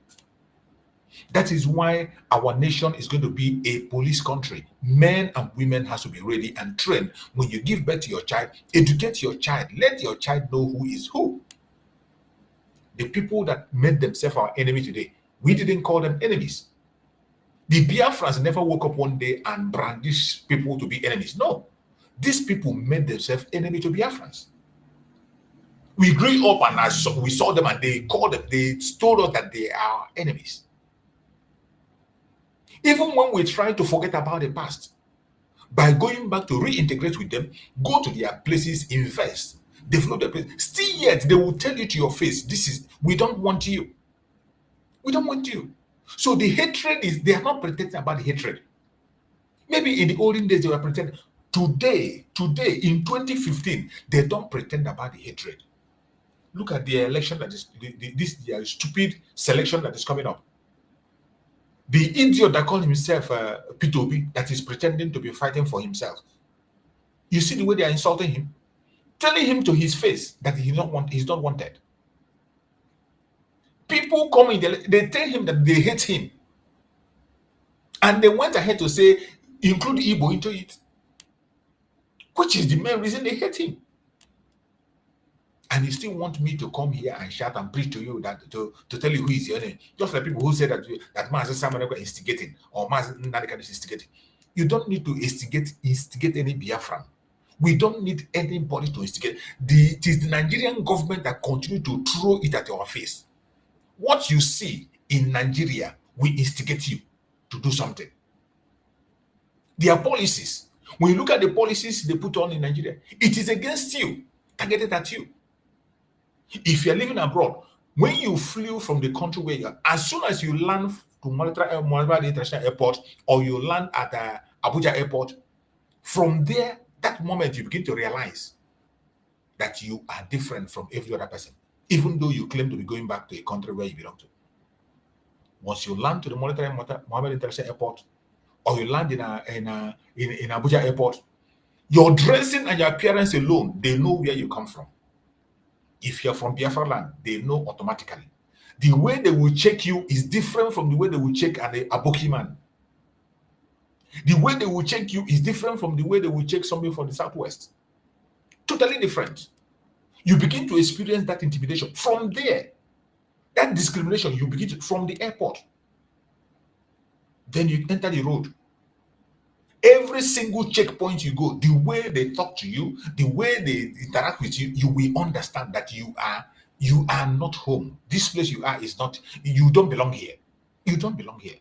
That is why our nation is going to be a police country. Men and women has to be ready and trained. When you give birth to your child, educate your child. Let your child know who is who. The people that made themselves our enemy today, we didn't call them enemies. The Biafrans never woke up one day and brandished people to be enemies. No. These people made themselves enemy to Biafrans. We grew up and we saw them and they told us that they are enemies. Even when we try to forget about the past, by going back to reintegrate with them, go to their places, invest, develop their place, still yet they will tell you to your face, we don't want you. We don't want you. So the hatred they are not pretending about the hatred. Maybe in the olden days they were pretending. Today, in 2015, they don't pretend about the hatred. Look at the election that is, this stupid selection that is coming up. The idiot that called himself P2B, that is pretending to be fighting for himself. You see the way they are insulting him? Telling him to his face that he's not wanted. People come in, they tell him that they hate him. And they went ahead to say, include Igbo into it. which is the main reason they hate him. And you still want me to come here and shout and preach to you that to tell you who is your enemy. Just like people who say that Mazi Samaneko is instigating or Mazi Nadikan is instigating. You don't need to instigate any Biafran. We don't need anybody to instigate. It is the Nigerian government that continue to throw it at our face. What you see in Nigeria, we instigate you to do something. Their policies, when you look at the policies they put on in Nigeria, it is against you, targeted at you. If you're living abroad, when you flew from the country where you are, as soon as you land to Malaba International Airport or you land at Abuja Airport, from there, that moment you begin to realize that you are different from every other person, even though you claim to be going back to a country where you belong to. Once you land to the Mohammed International Airport or you land in Abuja Airport, your dressing and your appearance alone, they know where you come from. If you're from Biafra land, they know automatically. The way they will check you is different from the way they will check an Aboki man. The way they will check you is different from the way they will check somebody from the Southwest. Totally different. You begin to experience that intimidation. From there, that discrimination, you begin to, from the airport. Then you enter the road. Every single checkpoint you go, the way they talk to you, the way they interact with you, you will understand that you are not home. This place you are is not, you don't belong here. You don't belong here.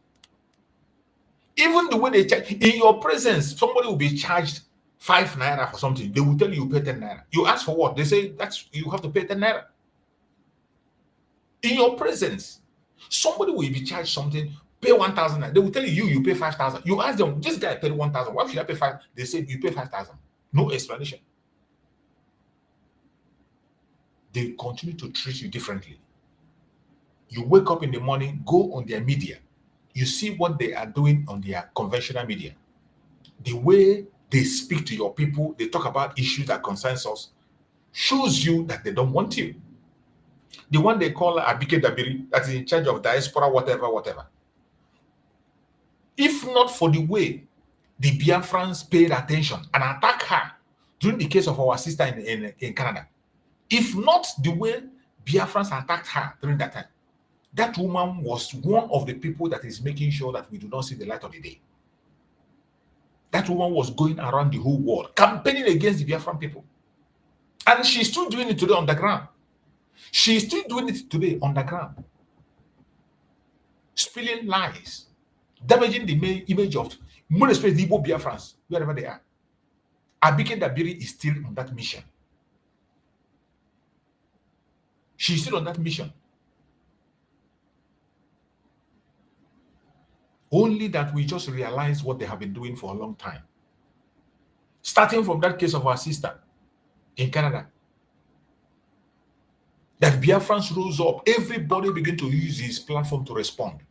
Even the way they charge, in your presence, somebody will be charged 5 naira for something. They will tell you pay 10 naira. You ask for what? They say you have to pay 10 naira. In your presence, somebody will be charged something, pay 1,000. They will tell you pay 5,000. You ask them, this guy paid 1,000. Why should I pay 5? They say you pay 5,000. No explanation. They continue to treat you differently. You wake up in the morning, go on their media. You see what they are doing on their conventional media. The way they speak to your people, they talk about issues that concerns us, shows you that they don't want you. The one they call Abike Dabiri, that is in charge of diaspora, whatever. If not for the way the Biafrans paid attention and attacked her during the case of our sister in Canada, if not the way Biafrans attacked her during that time, that woman was one of the people that is making sure that we do not see the light of the day. That woman was going around the whole world campaigning against the Biafran people. And she's still doing it today on the ground. She's still doing it today on the ground. Spilling lies, damaging the main image of, more especially the Igbo Biafrans, wherever they are. Abike Dabiri is still on that mission. She's still on that mission. Only that we just realize what they have been doing for a long time. Starting from that case of our sister in Canada. That Biafrans rose up, everybody began to use his platform to respond.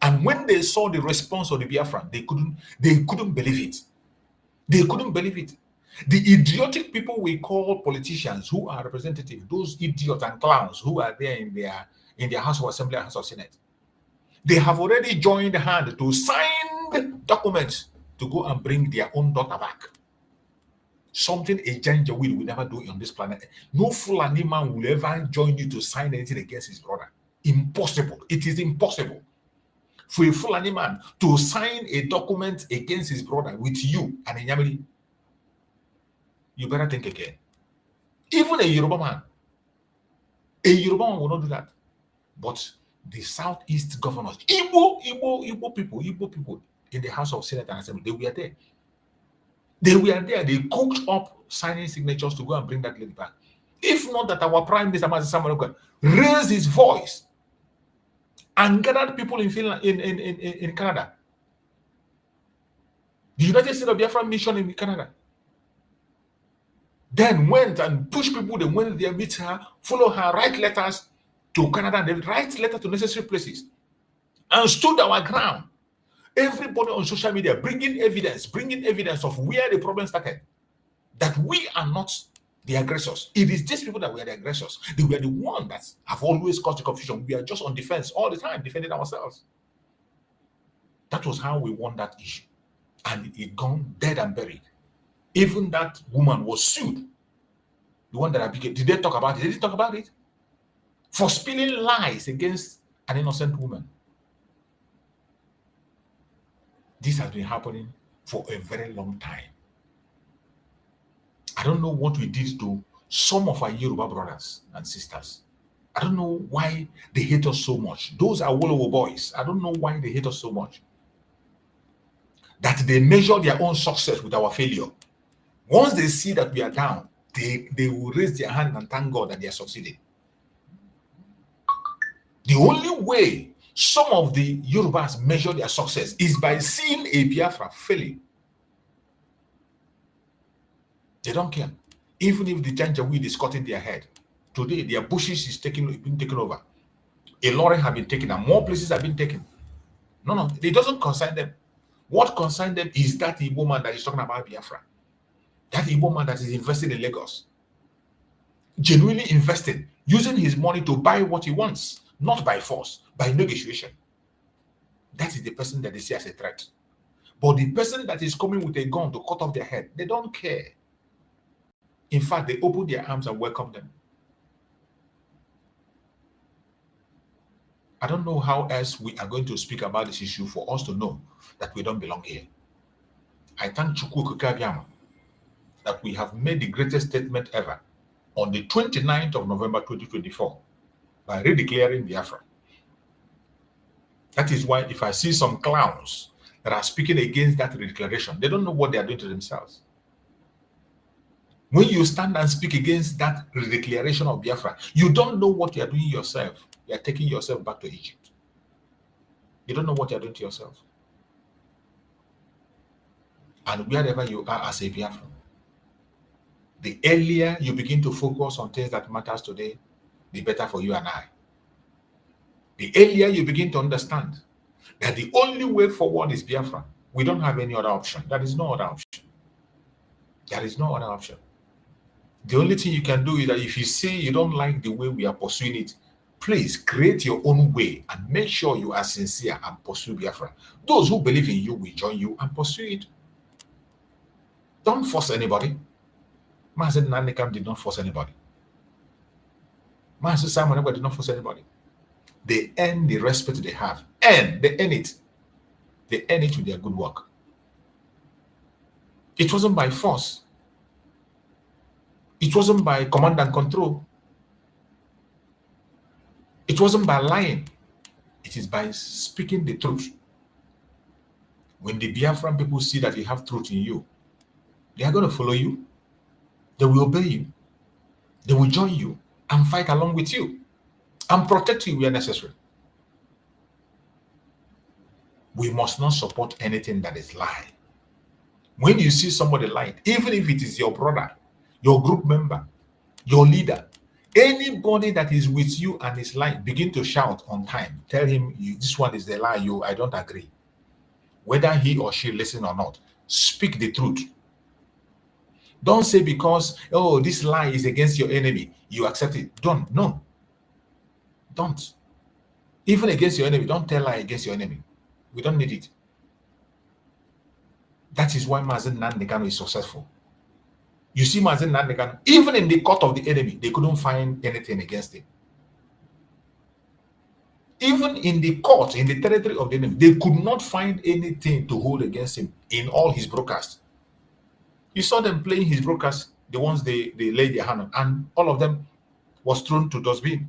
And when they saw the response of the Biafran, they couldn't believe it. They couldn't believe it. The idiotic people we call politicians who are representative, those idiots and clowns who are there in their House of Assembly and House of Senate, they have already joined hand to sign documents to go and bring their own daughter back. Something a ginger will never do on this planet. No Fulani man will ever join you to sign anything against his brother. Impossible. It is impossible for a Fulani man to sign a document against his brother with you and a Yamili. You better think again. Even a Yoruba man will not do that. But the Southeast governors, Igbo people in the House of Senate and Assembly, they were there. They were there. They cooked up signing signatures to go and bring that lady back. If not that our Prime Minister Mazi raised his voice and gathered people in Finland, in Canada, the United States of Biafra mission in Canada, then went and pushed people. They went there, meet her, follow her, write letters to Canada, and they write letters to necessary places, and stood our ground. Everybody on social media bringing evidence of where the problem started. That we are not the aggressors. It is these people that were the aggressors. They were the ones that have always caused the confusion. We are just on defense all the time, defending ourselves. That was how we won that issue. And it gone dead and buried. Even that woman was sued. The one that I became. Did they talk about it? They didn't talk about it. For spilling lies against an innocent woman. This has been happening for a very long time. I don't know what we did to some of our Yoruba brothers and sisters. I don't know why they hate us so much. Those are Wolowo boys. I don't know why they hate us so much. That they measure their own success with our failure. Once they see that we are down, they will raise their hand and thank God that they are succeeding. The only way some of the Yorubas measure their success is by seeing a Biafra failing. They don't care. Even if the Janjaweed is cutting their head. Today, their bushes is being taken over. A lorry have been taken and more places have been taken. No, it doesn't concern them. What concerns them is that Igbo man that is talking about Biafra. That Igbo man that is invested in Lagos. Genuinely invested, using his money to buy what he wants, not by force, by negotiation. That is the person that they see as a threat. But the person that is coming with a gun to cut off their head, they don't care. In fact, they open their arms and welcome them. I don't know how else we are going to speak about this issue for us to know that we don't belong here. I thank Chukwu Kukabiama that we have made the greatest statement ever on the 29th of November 2024 by redeclaring Biafra. That is why if I see some clowns that are speaking against that redeclaration, they don't know what they are doing to themselves. When you stand and speak against that redeclaration of Biafra, you don't know what you are doing yourself. You are taking yourself back to Egypt. You don't know what you are doing to yourself. And wherever you are as a Biafran, the earlier you begin to focus on things that matters today, the better for you and I. The earlier you begin to understand that the only way forward is Biafra, we don't have any other option. There is no other option. There is no other option. The only thing you can do is that if you say you don't like the way we are pursuing it, please create your own way and make sure you are sincere and pursue Biafra. Those who believe in you will join you and pursue it. Don't force anybody. Mazen Nanikam did not force anybody. Master Simon did not force anybody. They earn the respect they have. And they earn it. They earn it with their good work. It wasn't by force. It wasn't by command and control. It wasn't by lying. It is by speaking the truth. When the Biafran people see that you have truth in you, they are going to follow you. They will obey you. They will join you and fight along with you and protect you where necessary. We must not support anything that is lie. When you see somebody lying, even if it is your brother, your group member, your leader, anybody that is with you and is lying, begin to shout on time. Tell him, this one is the lie, I don't agree. Whether he or she listen or not, speak the truth. Don't say because, this lie is against your enemy, you accept it. Don't. Even against your enemy, don't tell lie against your enemy. We don't need it. That is why Mazen Nandekano is successful. You see Mazen Nandekano, even in the court of the enemy, they couldn't find anything against him. Even in the court, in the territory of the enemy, they could not find anything to hold against him in all his broadcasts. You saw them playing his broadcasts, the ones they laid their hand on, and all of them was thrown to dustbin.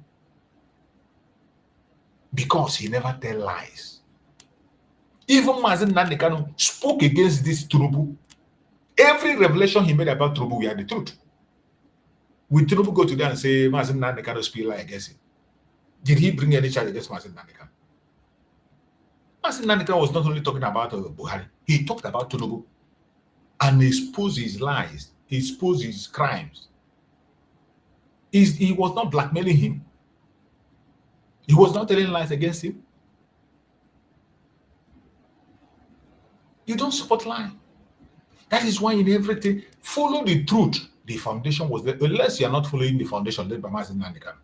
Because he never tell lies. Even Mazen Nandekano spoke against this Turubu. Every revelation he made about Turubu, we had the truth. Will Turubu go to them and say, Mazen Nandekano speak lie against him? Did he bring any charge against Mazen Nandekano? Mazen Nandekano was not only talking about Buhari, he talked about Turubu and exposed his lies, he exposed his crimes. He was not blackmailing him. He was not telling lies against him. You don't support lying. That is why in everything, follow the truth. The foundation was there. Unless you are not following the foundation laid by Mazen Nandekano.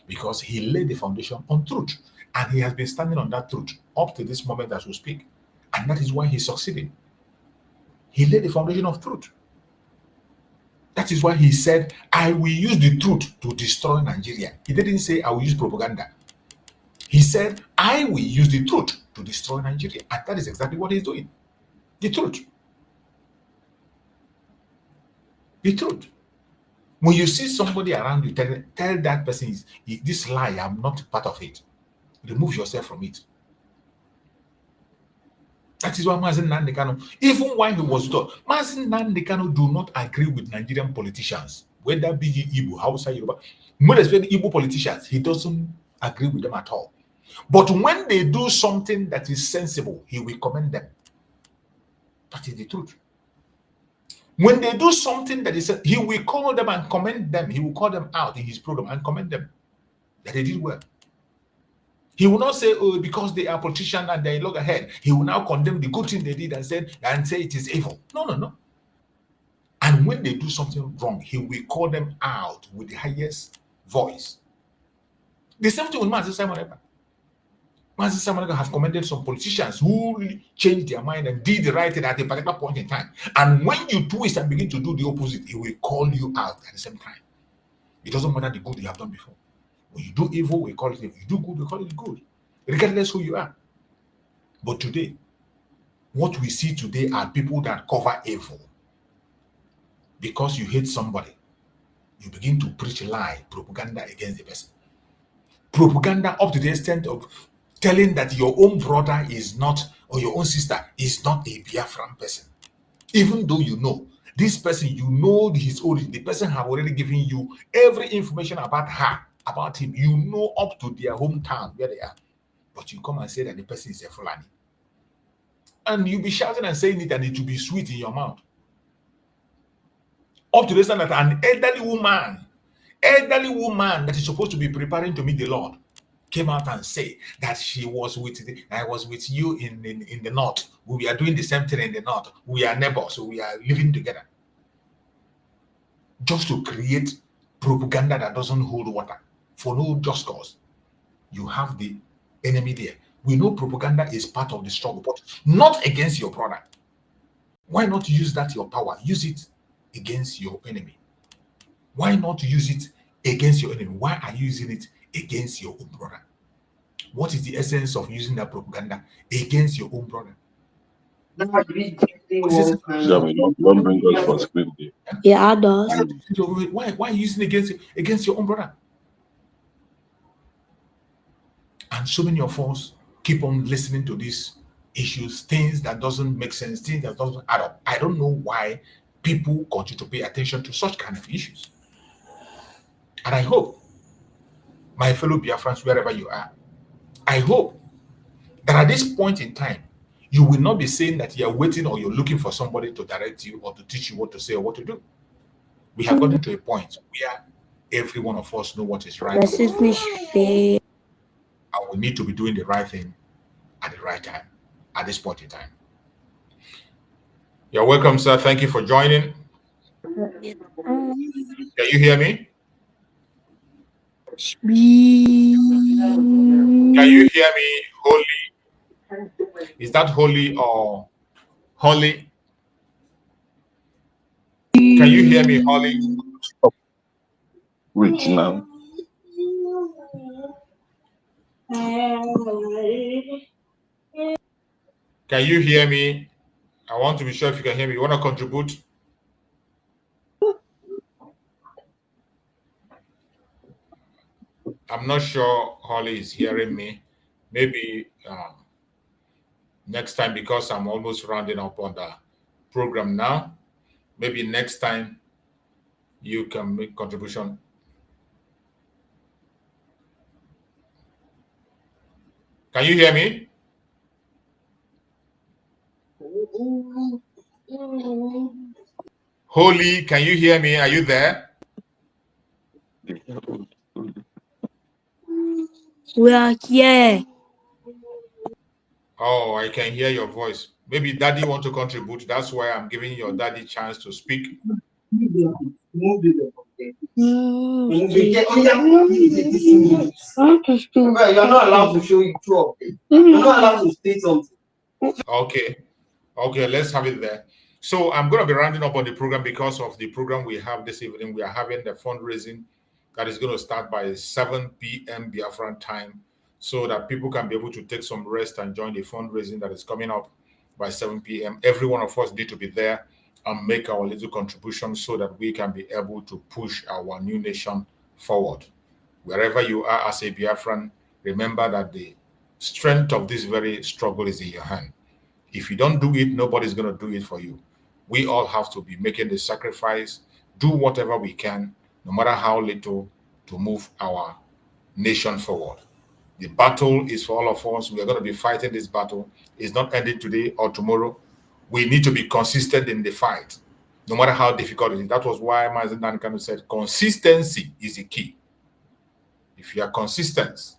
Because he laid the foundation on truth. And he has been standing on that truth up to this moment as we speak. And that is why he succeeded. He laid the foundation of truth. That is why he said, I will use the truth to destroy Nigeria. He didn't say, I will use propaganda. He said, I will use the truth to destroy Nigeria. And that is exactly what he's doing. The truth. The truth. When you see somebody around you, tell that person, this lie, I'm not part of it. Remove yourself from it. That is why Mazen Nnamdi Kanu, even when he was taught, Mazen Nnamdi Kanu do not agree with Nigerian politicians, whether be Igbo, Hausa, Yoruba, more especially Igbo politicians, he doesn't agree with them at all. But when they do something that is sensible, he will commend them. That is the truth. When they do something that is, he will call them and commend them. He will call them out in his program and commend them that they did well. He will not say, oh, because they are politicians and they look ahead. He will now condemn the good thing they did and say it is evil. No, no, no. And when they do something wrong, he will call them out with the highest voice. The same thing with Mazi Simon Ekpa. Mazi Simon Ekpa have commended some politicians who changed their mind and did the right thing at a particular point in time. And when you twist and begin to do the opposite, he will call you out at the same time. It doesn't matter the good you have done before. When you do evil, we call it evil. You do good, we call it good. Regardless who you are. But today, what we see today are people that cover evil. Because you hate somebody, you begin to preach lie, propaganda against the person. Propaganda up to the extent of telling that your own brother is not, or your own sister is not a Biafran person. Even though you know, this person, you know his origin, the person have already given you every information about her, about him, you know up to their hometown where they are. But you come and say that the person is a Fulani. And you'll be shouting and saying it and it will be sweet in your mouth. Up to the extent that an elderly woman that is supposed to be preparing to meet the Lord came out and say that I was with you in the north. We are doing the same thing in the north. We are neighbors, so we are living together. Just to create propaganda that doesn't hold water for no just cause. You have the enemy there. We know propaganda is part of the struggle, but not against your brother. Why not use that your power? Use it against your enemy. Why not use it against your enemy? Why are you using it against your own brother? What is the essence of using that propaganda against your own brother? Don't bring us for script. Yeah, does. Why are you using it against your own brother? And so many of us keep on listening to these issues, things that doesn't make sense, things that doesn't add up. I don't know why people continue to pay attention to such kind of issues. And I hope, my fellow Biafrans, wherever you are, I hope that at this point in time, you will not be saying that you're waiting or you're looking for somebody to direct you or to teach you what to say or what to do. We have gotten to a point where every one of us know what is right. And we need to be doing the right thing at the right time, at this point in time. You're welcome, sir. Thank you for joining. Can you hear me? Can you hear me, Holy? Is that Holy or Holly? Can you hear me, Holly? Which now? Can you hear me? I want to be sure if you can hear me. You want to contribute? I'm not sure Holly is hearing me. Maybe next time, because I'm almost rounding up on the program now. Maybe next time you can make contribution. Can you hear me? Holy, can you hear me? Are you there? We are here. Oh, I can hear your voice. Maybe Daddy want to contribute. That's why I'm giving your Daddy chance to speak. You're not allowed to show you two of them. You're not allowed to state something. Okay, let's have it there. So I'm going to be rounding up on the program because of the program we have this evening. We are having the fundraising that is going to start by 7 p.m. Biafran time, so that people can be able to take some rest and join the fundraising that is coming up by 7 p.m. Every one of us need to be there and make our little contribution so that we can be able to push our new nation forward. Wherever you are as a Biafran, remember that the strength of this very struggle is in your hand. If you don't do it, nobody's going to do it for you. We all have to be making the sacrifice, do whatever we can, no matter how little, to move our nation forward. The battle is for all of us. We are going to be fighting this battle. It's not ending today or tomorrow. We need to be consistent in the fight, no matter how difficult it is. That was why Mazen Nankanu said consistency is the key. If you are consistent,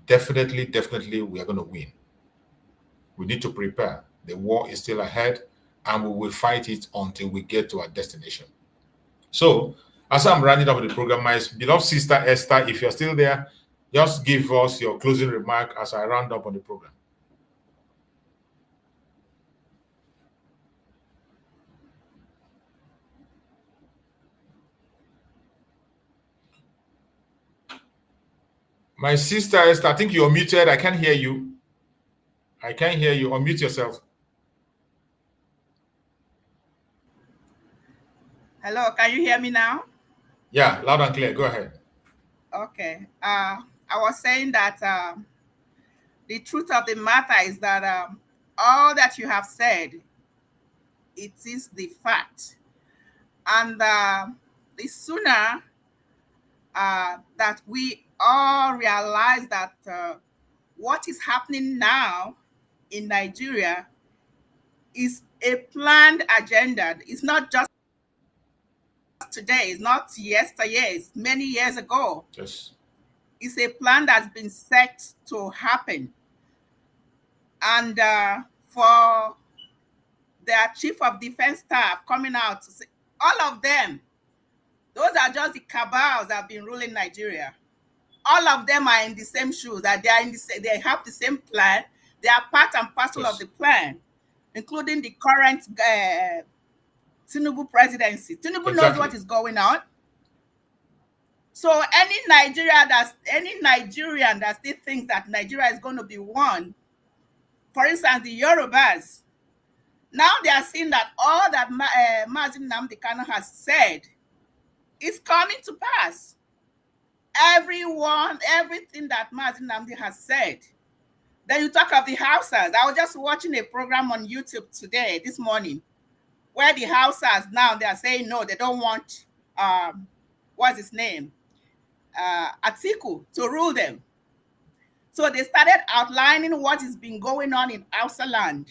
definitely we are going to win. We need to prepare. The war is still ahead, and we will fight it until we get to our destination. So, as I'm running up the program, my beloved sister Esther, if you're still there, just give us your closing remark as I round up on the program. My sister Esther, I think you're muted. I can't hear you. I can't hear you. Unmute yourself. Hello, can you hear me now? Yeah, loud and clear. Go ahead. Okay. I was saying that the truth of the matter is that all that you have said, it is the fact. And the sooner that we all realize that what is happening now in Nigeria is a planned agenda. It's not just today, it's not yesterday, it's many years ago. Yes. It's a plan that's been set to happen. And for their chief of defense staff coming out to say, all of them, those are just the cabals that have been ruling Nigeria. All of them are in the same shoes, that they are in the they have the same plan. They are part and parcel of the plan, including the current Tinubu presidency. Tinubu knows what is going on. So any Nigerian that still thinks that Nigeria is going to be won, for instance, the Yorubas, now they are seeing that all that Mazi Nnamdi Kanu has said is coming to pass. Everything that Mazi Nnamdi has said. Then you talk of the Hausas. I was just watching a program on YouTube this morning, where the Hausas now they are saying no, they don't want what's his name? Atiku to rule them. So they started outlining what has been going on in Hausa land.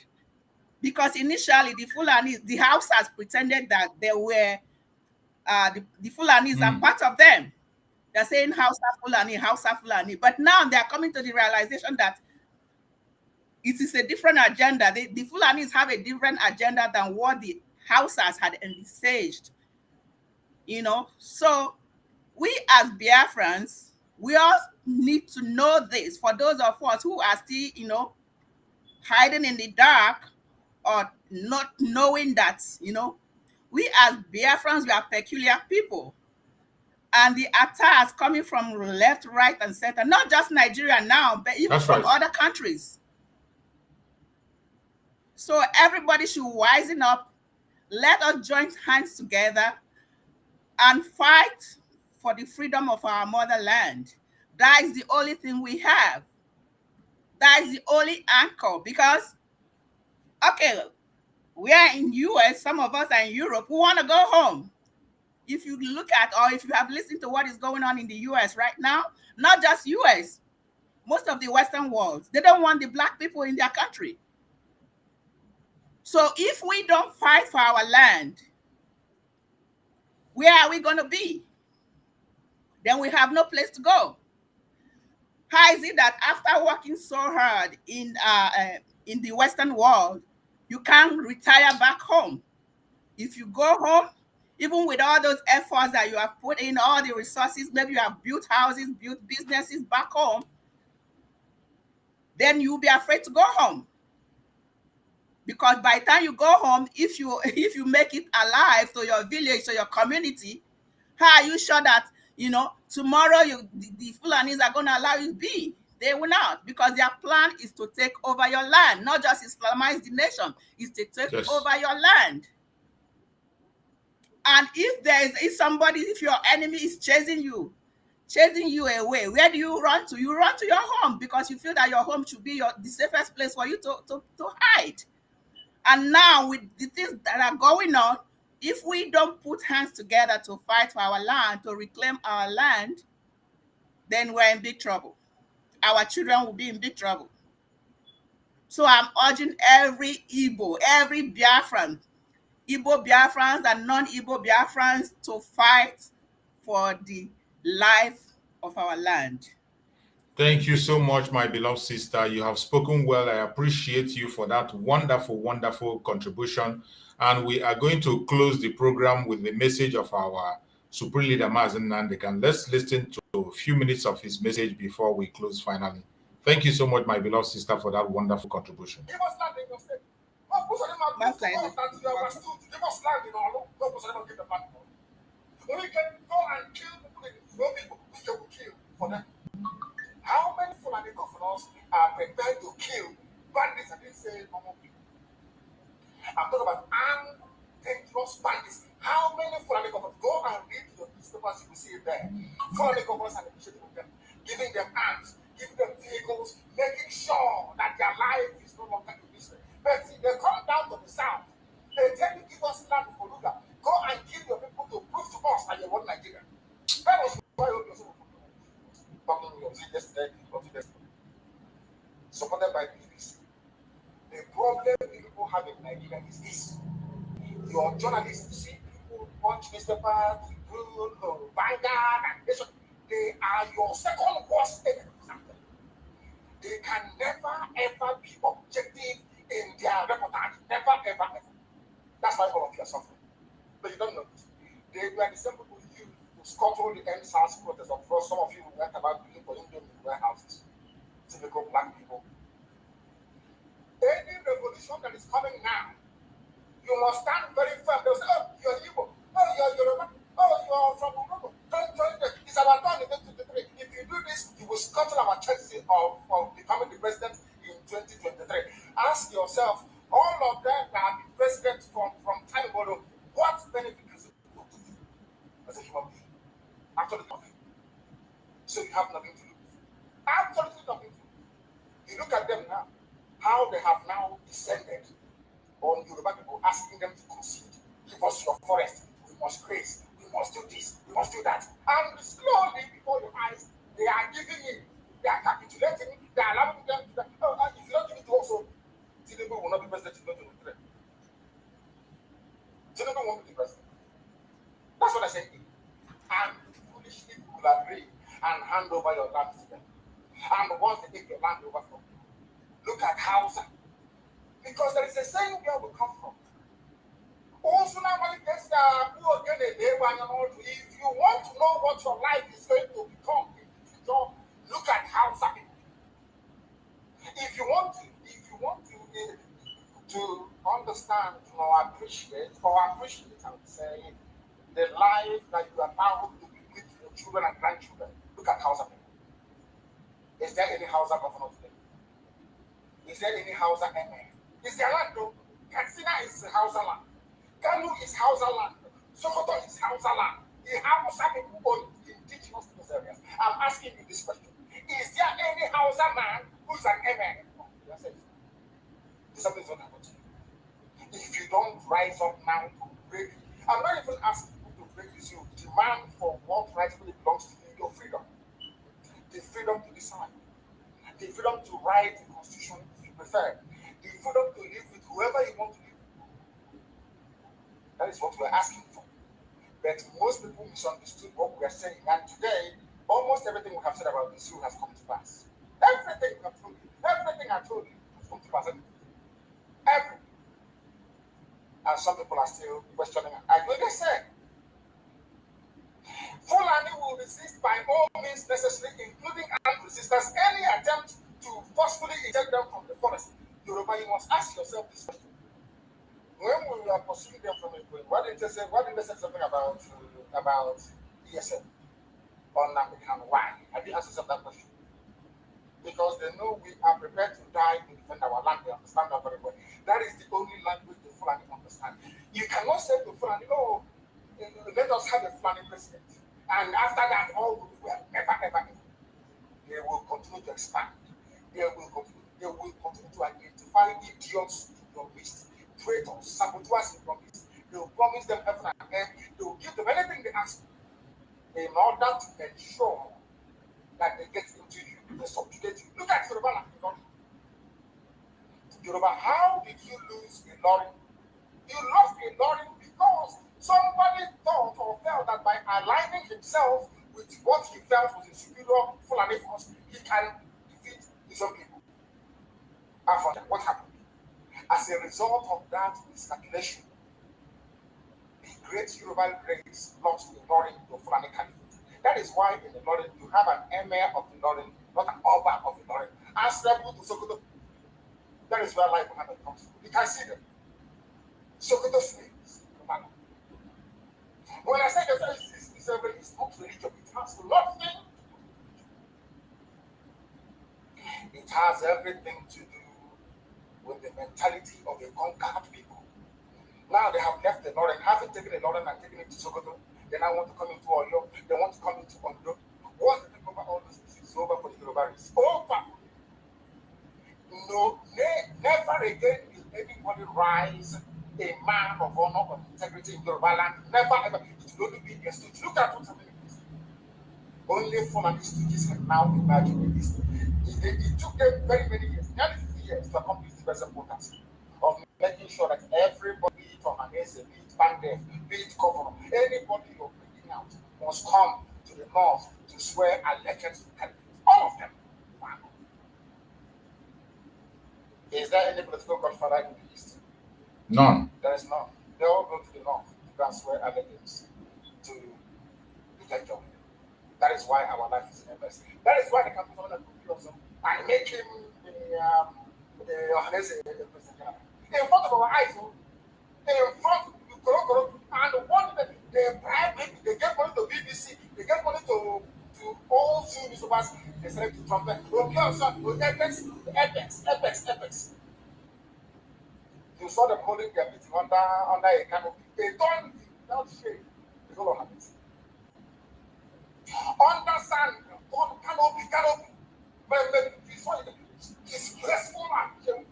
Because initially the Hausas pretended that they were the Fulanis are part of them. They're saying Hausa Fulani. But now they're coming to the realization that it is a different agenda. The Fulanis have a different agenda than what the Hausas had envisaged. So we as Biafrans, we all need to know this. For those of us who are still, hiding in the dark or not knowing that, we as Biafrans, we are peculiar people. And the attacks coming from left, right, and center, not just Nigeria now, but even from other countries. So everybody should wisen up. Let us join hands together and fight for the freedom of our motherland. That is the only thing we have. That is the only anchor. Because, okay, we are in US, some of us are in Europe, we want to go home. If you look at, or if you have listened to what is going on in the US right now, not just US, most of the Western world, they don't want the Black people in their country. So if we don't fight for our land, where are we going to be? Then we have no place to go. How is it that after working so hard in the Western world, you can't retire back home? If you go home, even with all those efforts that you have put in, all the resources, maybe you have built houses, built businesses back home, then you'll be afraid to go home. Because by the time you go home, if you make it alive to your village, to your community, how are you sure that tomorrow the Fulanis are going to allow you to be? They will not, because their plan is to take over your land, not just Islamize the nation, is to take over your land. And if your enemy is chasing you away, where do you run to? You run to your home, because you feel that your home should be the safest place for you to hide. And now with the things that are going on, if we don't put hands together to fight for our land, to reclaim our land, then we're in big trouble. Our children will be in big trouble. So I'm urging every Igbo, every Biafran, Igbo Biafrans and non-Igbo Biafrans, to fight for the life of our land. Thank you so much, my beloved sister. You have spoken well. I appreciate you for that wonderful, wonderful contribution. And we are going to close the program with the message of our Supreme Leader, Mazen Nandekan. Let's listen to a few minutes of his message before we close finally. Thank you so much, my beloved sister, for that wonderful contribution. That's like How many Fulani governors are prepared to kill bandits? I didn't say normal people. I'm talking about armed, dangerous bandits. How many Fulani governors? Go and read the newspapers, you will see it there. Fulani governors are negotiating with them, giving them arms, giving them vehicles, making sure that their life is no longer in this way. But see, they come down to the south. They tell you, give us land for Ruga. Go and kill your people to prove to us that you want Nigeria. That was why you yesterday or today, supported by the BBC. The problem people have in Nigeria is this. Your journalists, see people watch newspapers, Tribune, Vanguard, and Nation. They are your second worst enemies. They can never ever be objective in their reportage. Never ever ever. That's why all of you are suffering. But you don't know this. They were the same people you to scuttle the NSAS protest of course. Some of you went about looking for Indian warehouses, typical black people. Any revolution that is coming now, you must stand very firm. They'll say, oh, you're Igbo, oh, you're Yoruba, oh, you're from Ruga. Don't join them. It's our turn in 2023. If you do this, you will scuttle our chances of becoming the president in 2023. Ask yourself, all of them that have been president from time ago, what benefit is it to you as a human being? Absolutely nothing. So you have nothing to lose. Absolutely nothing to lose. You look at them now, how they have now descended on Yoruba people, asking them to concede. Give us your forest. We must graze. We must do this. We must do that. And slowly, before your eyes, they are giving in. They are capitulating. They are allowing them to. If you don't give it to us, Tinubu will not be president in 2023. Tinubu won't be the president. That's what I said. And foolishly you will agree and hand over your land to them. And once they take your land over from you, look at Hausa. Because there is a saying where we come from. Also, now when it gets if you want to know what your life is going to become in the future, look at Hausa people. If you want to understand or appreciate, I would say, the life that you are now to be with your children and grandchildren, look at Hausa people. Is there any Hausa governor today? Is there any Hausa MA? Is there land though? Katsina is Hausa land. Kanu is Hausa land. Sokoto is Hausa land. The Hausa people own indigenous to those areas. I'm asking you this question. Is there any Hausa man who's an MA? Something's going to happen to you. If you don't rise up now to break, I'm not even asking people to break this. You demand for what rightfully belongs to you, your freedom. The freedom to decide. The freedom to write the constitution if you prefer. The freedom to live with whoever you want to live with. That is what we're asking for. But most people misunderstood what we are saying. And today, almost everything we have said about this issue has come to pass. Everything I told you, everything I told you has come to pass. Everything. And some people are still questioning. Like they said, Fulani will resist by all means necessary, including armed resistance, any attempt to forcefully eject them from the forest. Yoruba, you must ask yourself this question. are pursuing them from a point. Why didn't they say something about ESM on African? Why? Have you asked yourself that question? Because they know we are prepared to die to defend our land. They understand that very well. That is the only language the Fulani understand. You cannot say to Fulani, oh, let us have a Fulani president. And after that, all will be well. Never, ever. They will continue to expand. They will continue to identify idiots in your midst, traitors, saboteurs in your midst. They will promise them heaven and earth. They will give them anything they ask in order to ensure that they get into you, they subjugate you. Look at Yoruba land. Yoruba, how did you lose a lorry? You lost a lorry because somebody thought or felt that by aligning himself with what he felt was a superior Fulani force, he can defeat his own people. After what happened? As a result of that miscalculation, the great Yoruba race lost the lorry to Fulani Caliphate. That is why in the Lorraine you have an emir of the Lorraine, not an Oba of the Lorraine. Answerable to Sokoto. That is where life Muhammad comes from. You can see them. Sokoto slaves. When I say that it's not religion, it has nothing. It has everything to do with the mentality of a conquered people. Now they have left the Lorraine, haven't taken the Lorraine and taken it to Sokoto. They now want to come into Oyo. They want to come into Ondo. Once they take over all those things, it's over for the Yoruba race. Over. No, never again will anybody rise a man of honor or integrity in Yoruba land. Never ever. It will only be a stooge. Look at what's happening in this. Only Fulani stooges can now imagine in this. It took them very many years, nearly 50 years, to accomplish the present importance of making sure that everybody, be it Omanese, be it Bandef, be it Governor, anybody you're bringing out must come to the north to swear allegiance to Caliphate. All of them. Wow. Is there any political godfather in the east? None. There is none. They all go to the north to go and swear allegiance to the Kenjo. That is why our life is in the best. That is why the campaign also I make him the Ohanese president general. In front of our eyes, in front of and one that they bribe him, they get money to BBC, they get money to all two newspapers, they select to trumpet. Okay, to Apex. You saw them holding their meeting under a canopy. They don't without shade. The whole of it. Under sand, on canopy. But you saw it, disgraceful and shameful.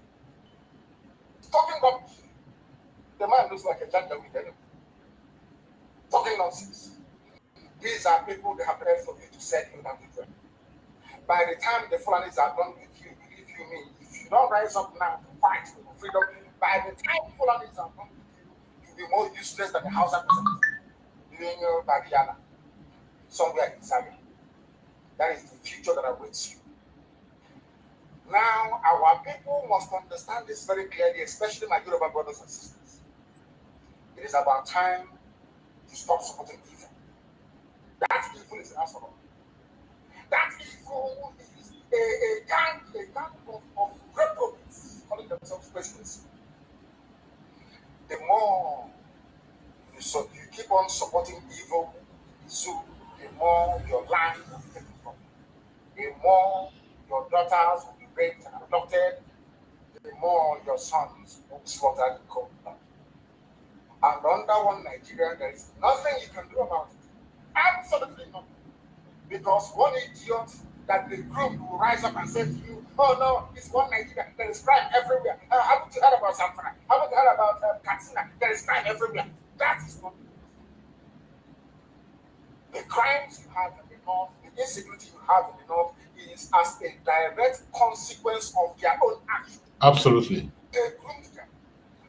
Talking rubbish. The man looks like a gentleman anyway. Talking nonsense. These are people they have prepared for you to set you down with them. By the time the Fulanis are done with you, believe you me, if you don't rise up now to fight for freedom, by the time Fulanis are done with you, you'll be more useless than the House of Representatives. Doing your Badiana somewhere in Zambia. That is the future that awaits you. Now, our people must understand this very clearly, especially my Yoruba brothers and sisters. It is about time to stop supporting evil. That evil is answerable. That evil is a gang of reprobates calling themselves presidents. The more you keep on supporting evil, so the more your land will be taken from you. The more your daughters will be raped and adopted, the more your sons will be slaughtered in cold blood. And under one Nigeria, there is nothing you can do about it. Absolutely nothing. Because one idiot that the group will rise up and say to you, oh no, it's one Nigeria, there is crime everywhere. Haven't you heard about Zamfara? Haven't you heard about Katsina? There is crime everywhere. That is not the crimes you have in the north, the insecurity you have in the north is as a direct consequence of their own action. Absolutely. They groomed them.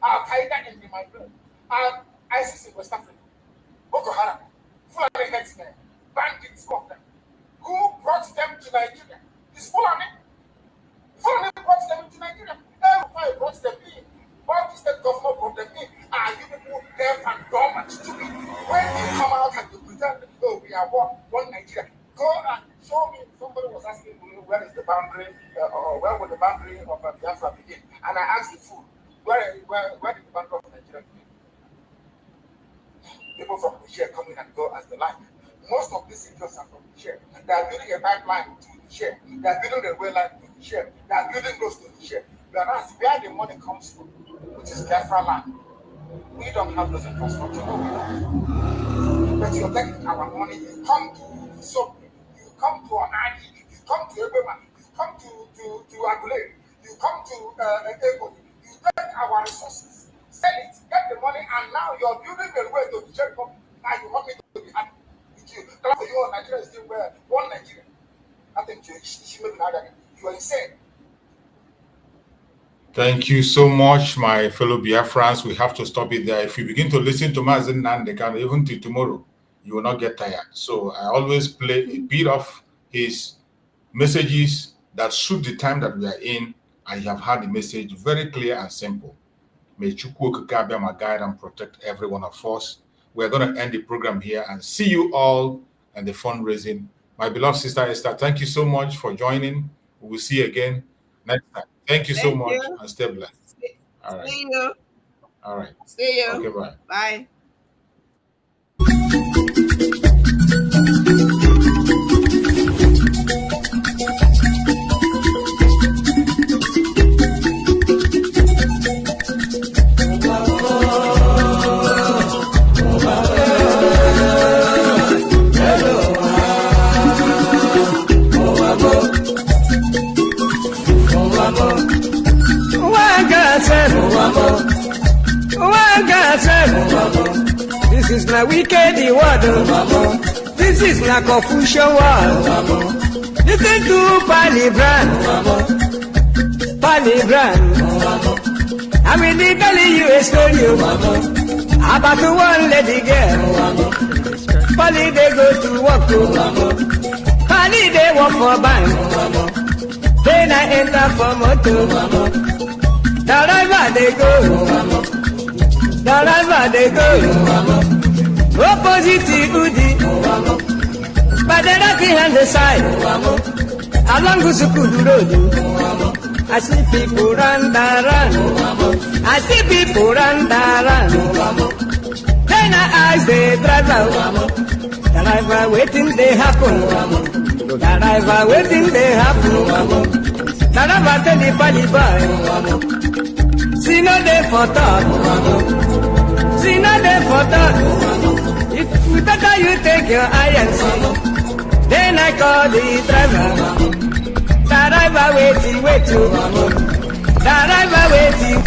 Al-Qaeda in the Maghreb, and ISIS in West Africa, Boko Haram, Fulani headsmen, bandits of them. Who brought them to Nigeria? It's Fulani. Fulani brought them to Nigeria. Everybody brought them in. Why the state government brought them in? Are you people deaf and dumb and stupid? When you come out and you pretend, oh, we are one Nigeria, go and show me. Somebody was asking me, where is the boundary, or where will the boundary of Biafra begin? And I asked the fool, where did the boundary of Nigeria begin? people from Niger come in and go as they like. Most of these idiots are from Niger. They are building a pipeline to Niger. They are building a rail line to Niger. They are building roads to Niger. Whereas where the money comes from, which is Biafra land, we don't have those infrastructure. No, we don't. But you're taking our money. You come to Soap, you come to Onadi, you come to Ebema, you come to Agule, you come to Ego, you take our resources, sell it, get the money, and now you're building a way to the Jericho. Now you want me to be happy with you. That's you, Nigeria is still where one Nigeria. I think you are insane. Thank you so much, my fellow Biafrans. We have to stop it there. If you begin to listen to Mazen Nandekan, even till tomorrow, you will not get tired. So I always play a bit of his messages that suit the time that we are in. I have had the message very clear and simple. May Chukwu Okike guide and protect every one of us. We're going to end the program here and see you all and the fundraising. My beloved sister Esther, thank you so much for joining. We will see you again next time. Thank you so much and stay blessed. All right. See you. All right. See you. Okay, bye. Bye. This is not wicked word. This is not Confucian word. Listen to Palibran. I will be telling you a story about one lady girl. Pali they go to work. Pali they work for bank. Then I enter for motor. The river they go. The river they go. Opposite Udi. By the right hand side. Along Gusukudu Road. I see people run. I see people run. Then I ask the driver waiting they happen. The driver waiting they happen. The driver tell the Pali boy. See no day for talk. See no day for talk. If better you take your eye and see. Then I call the driver. The driver waiting. The driver waiting.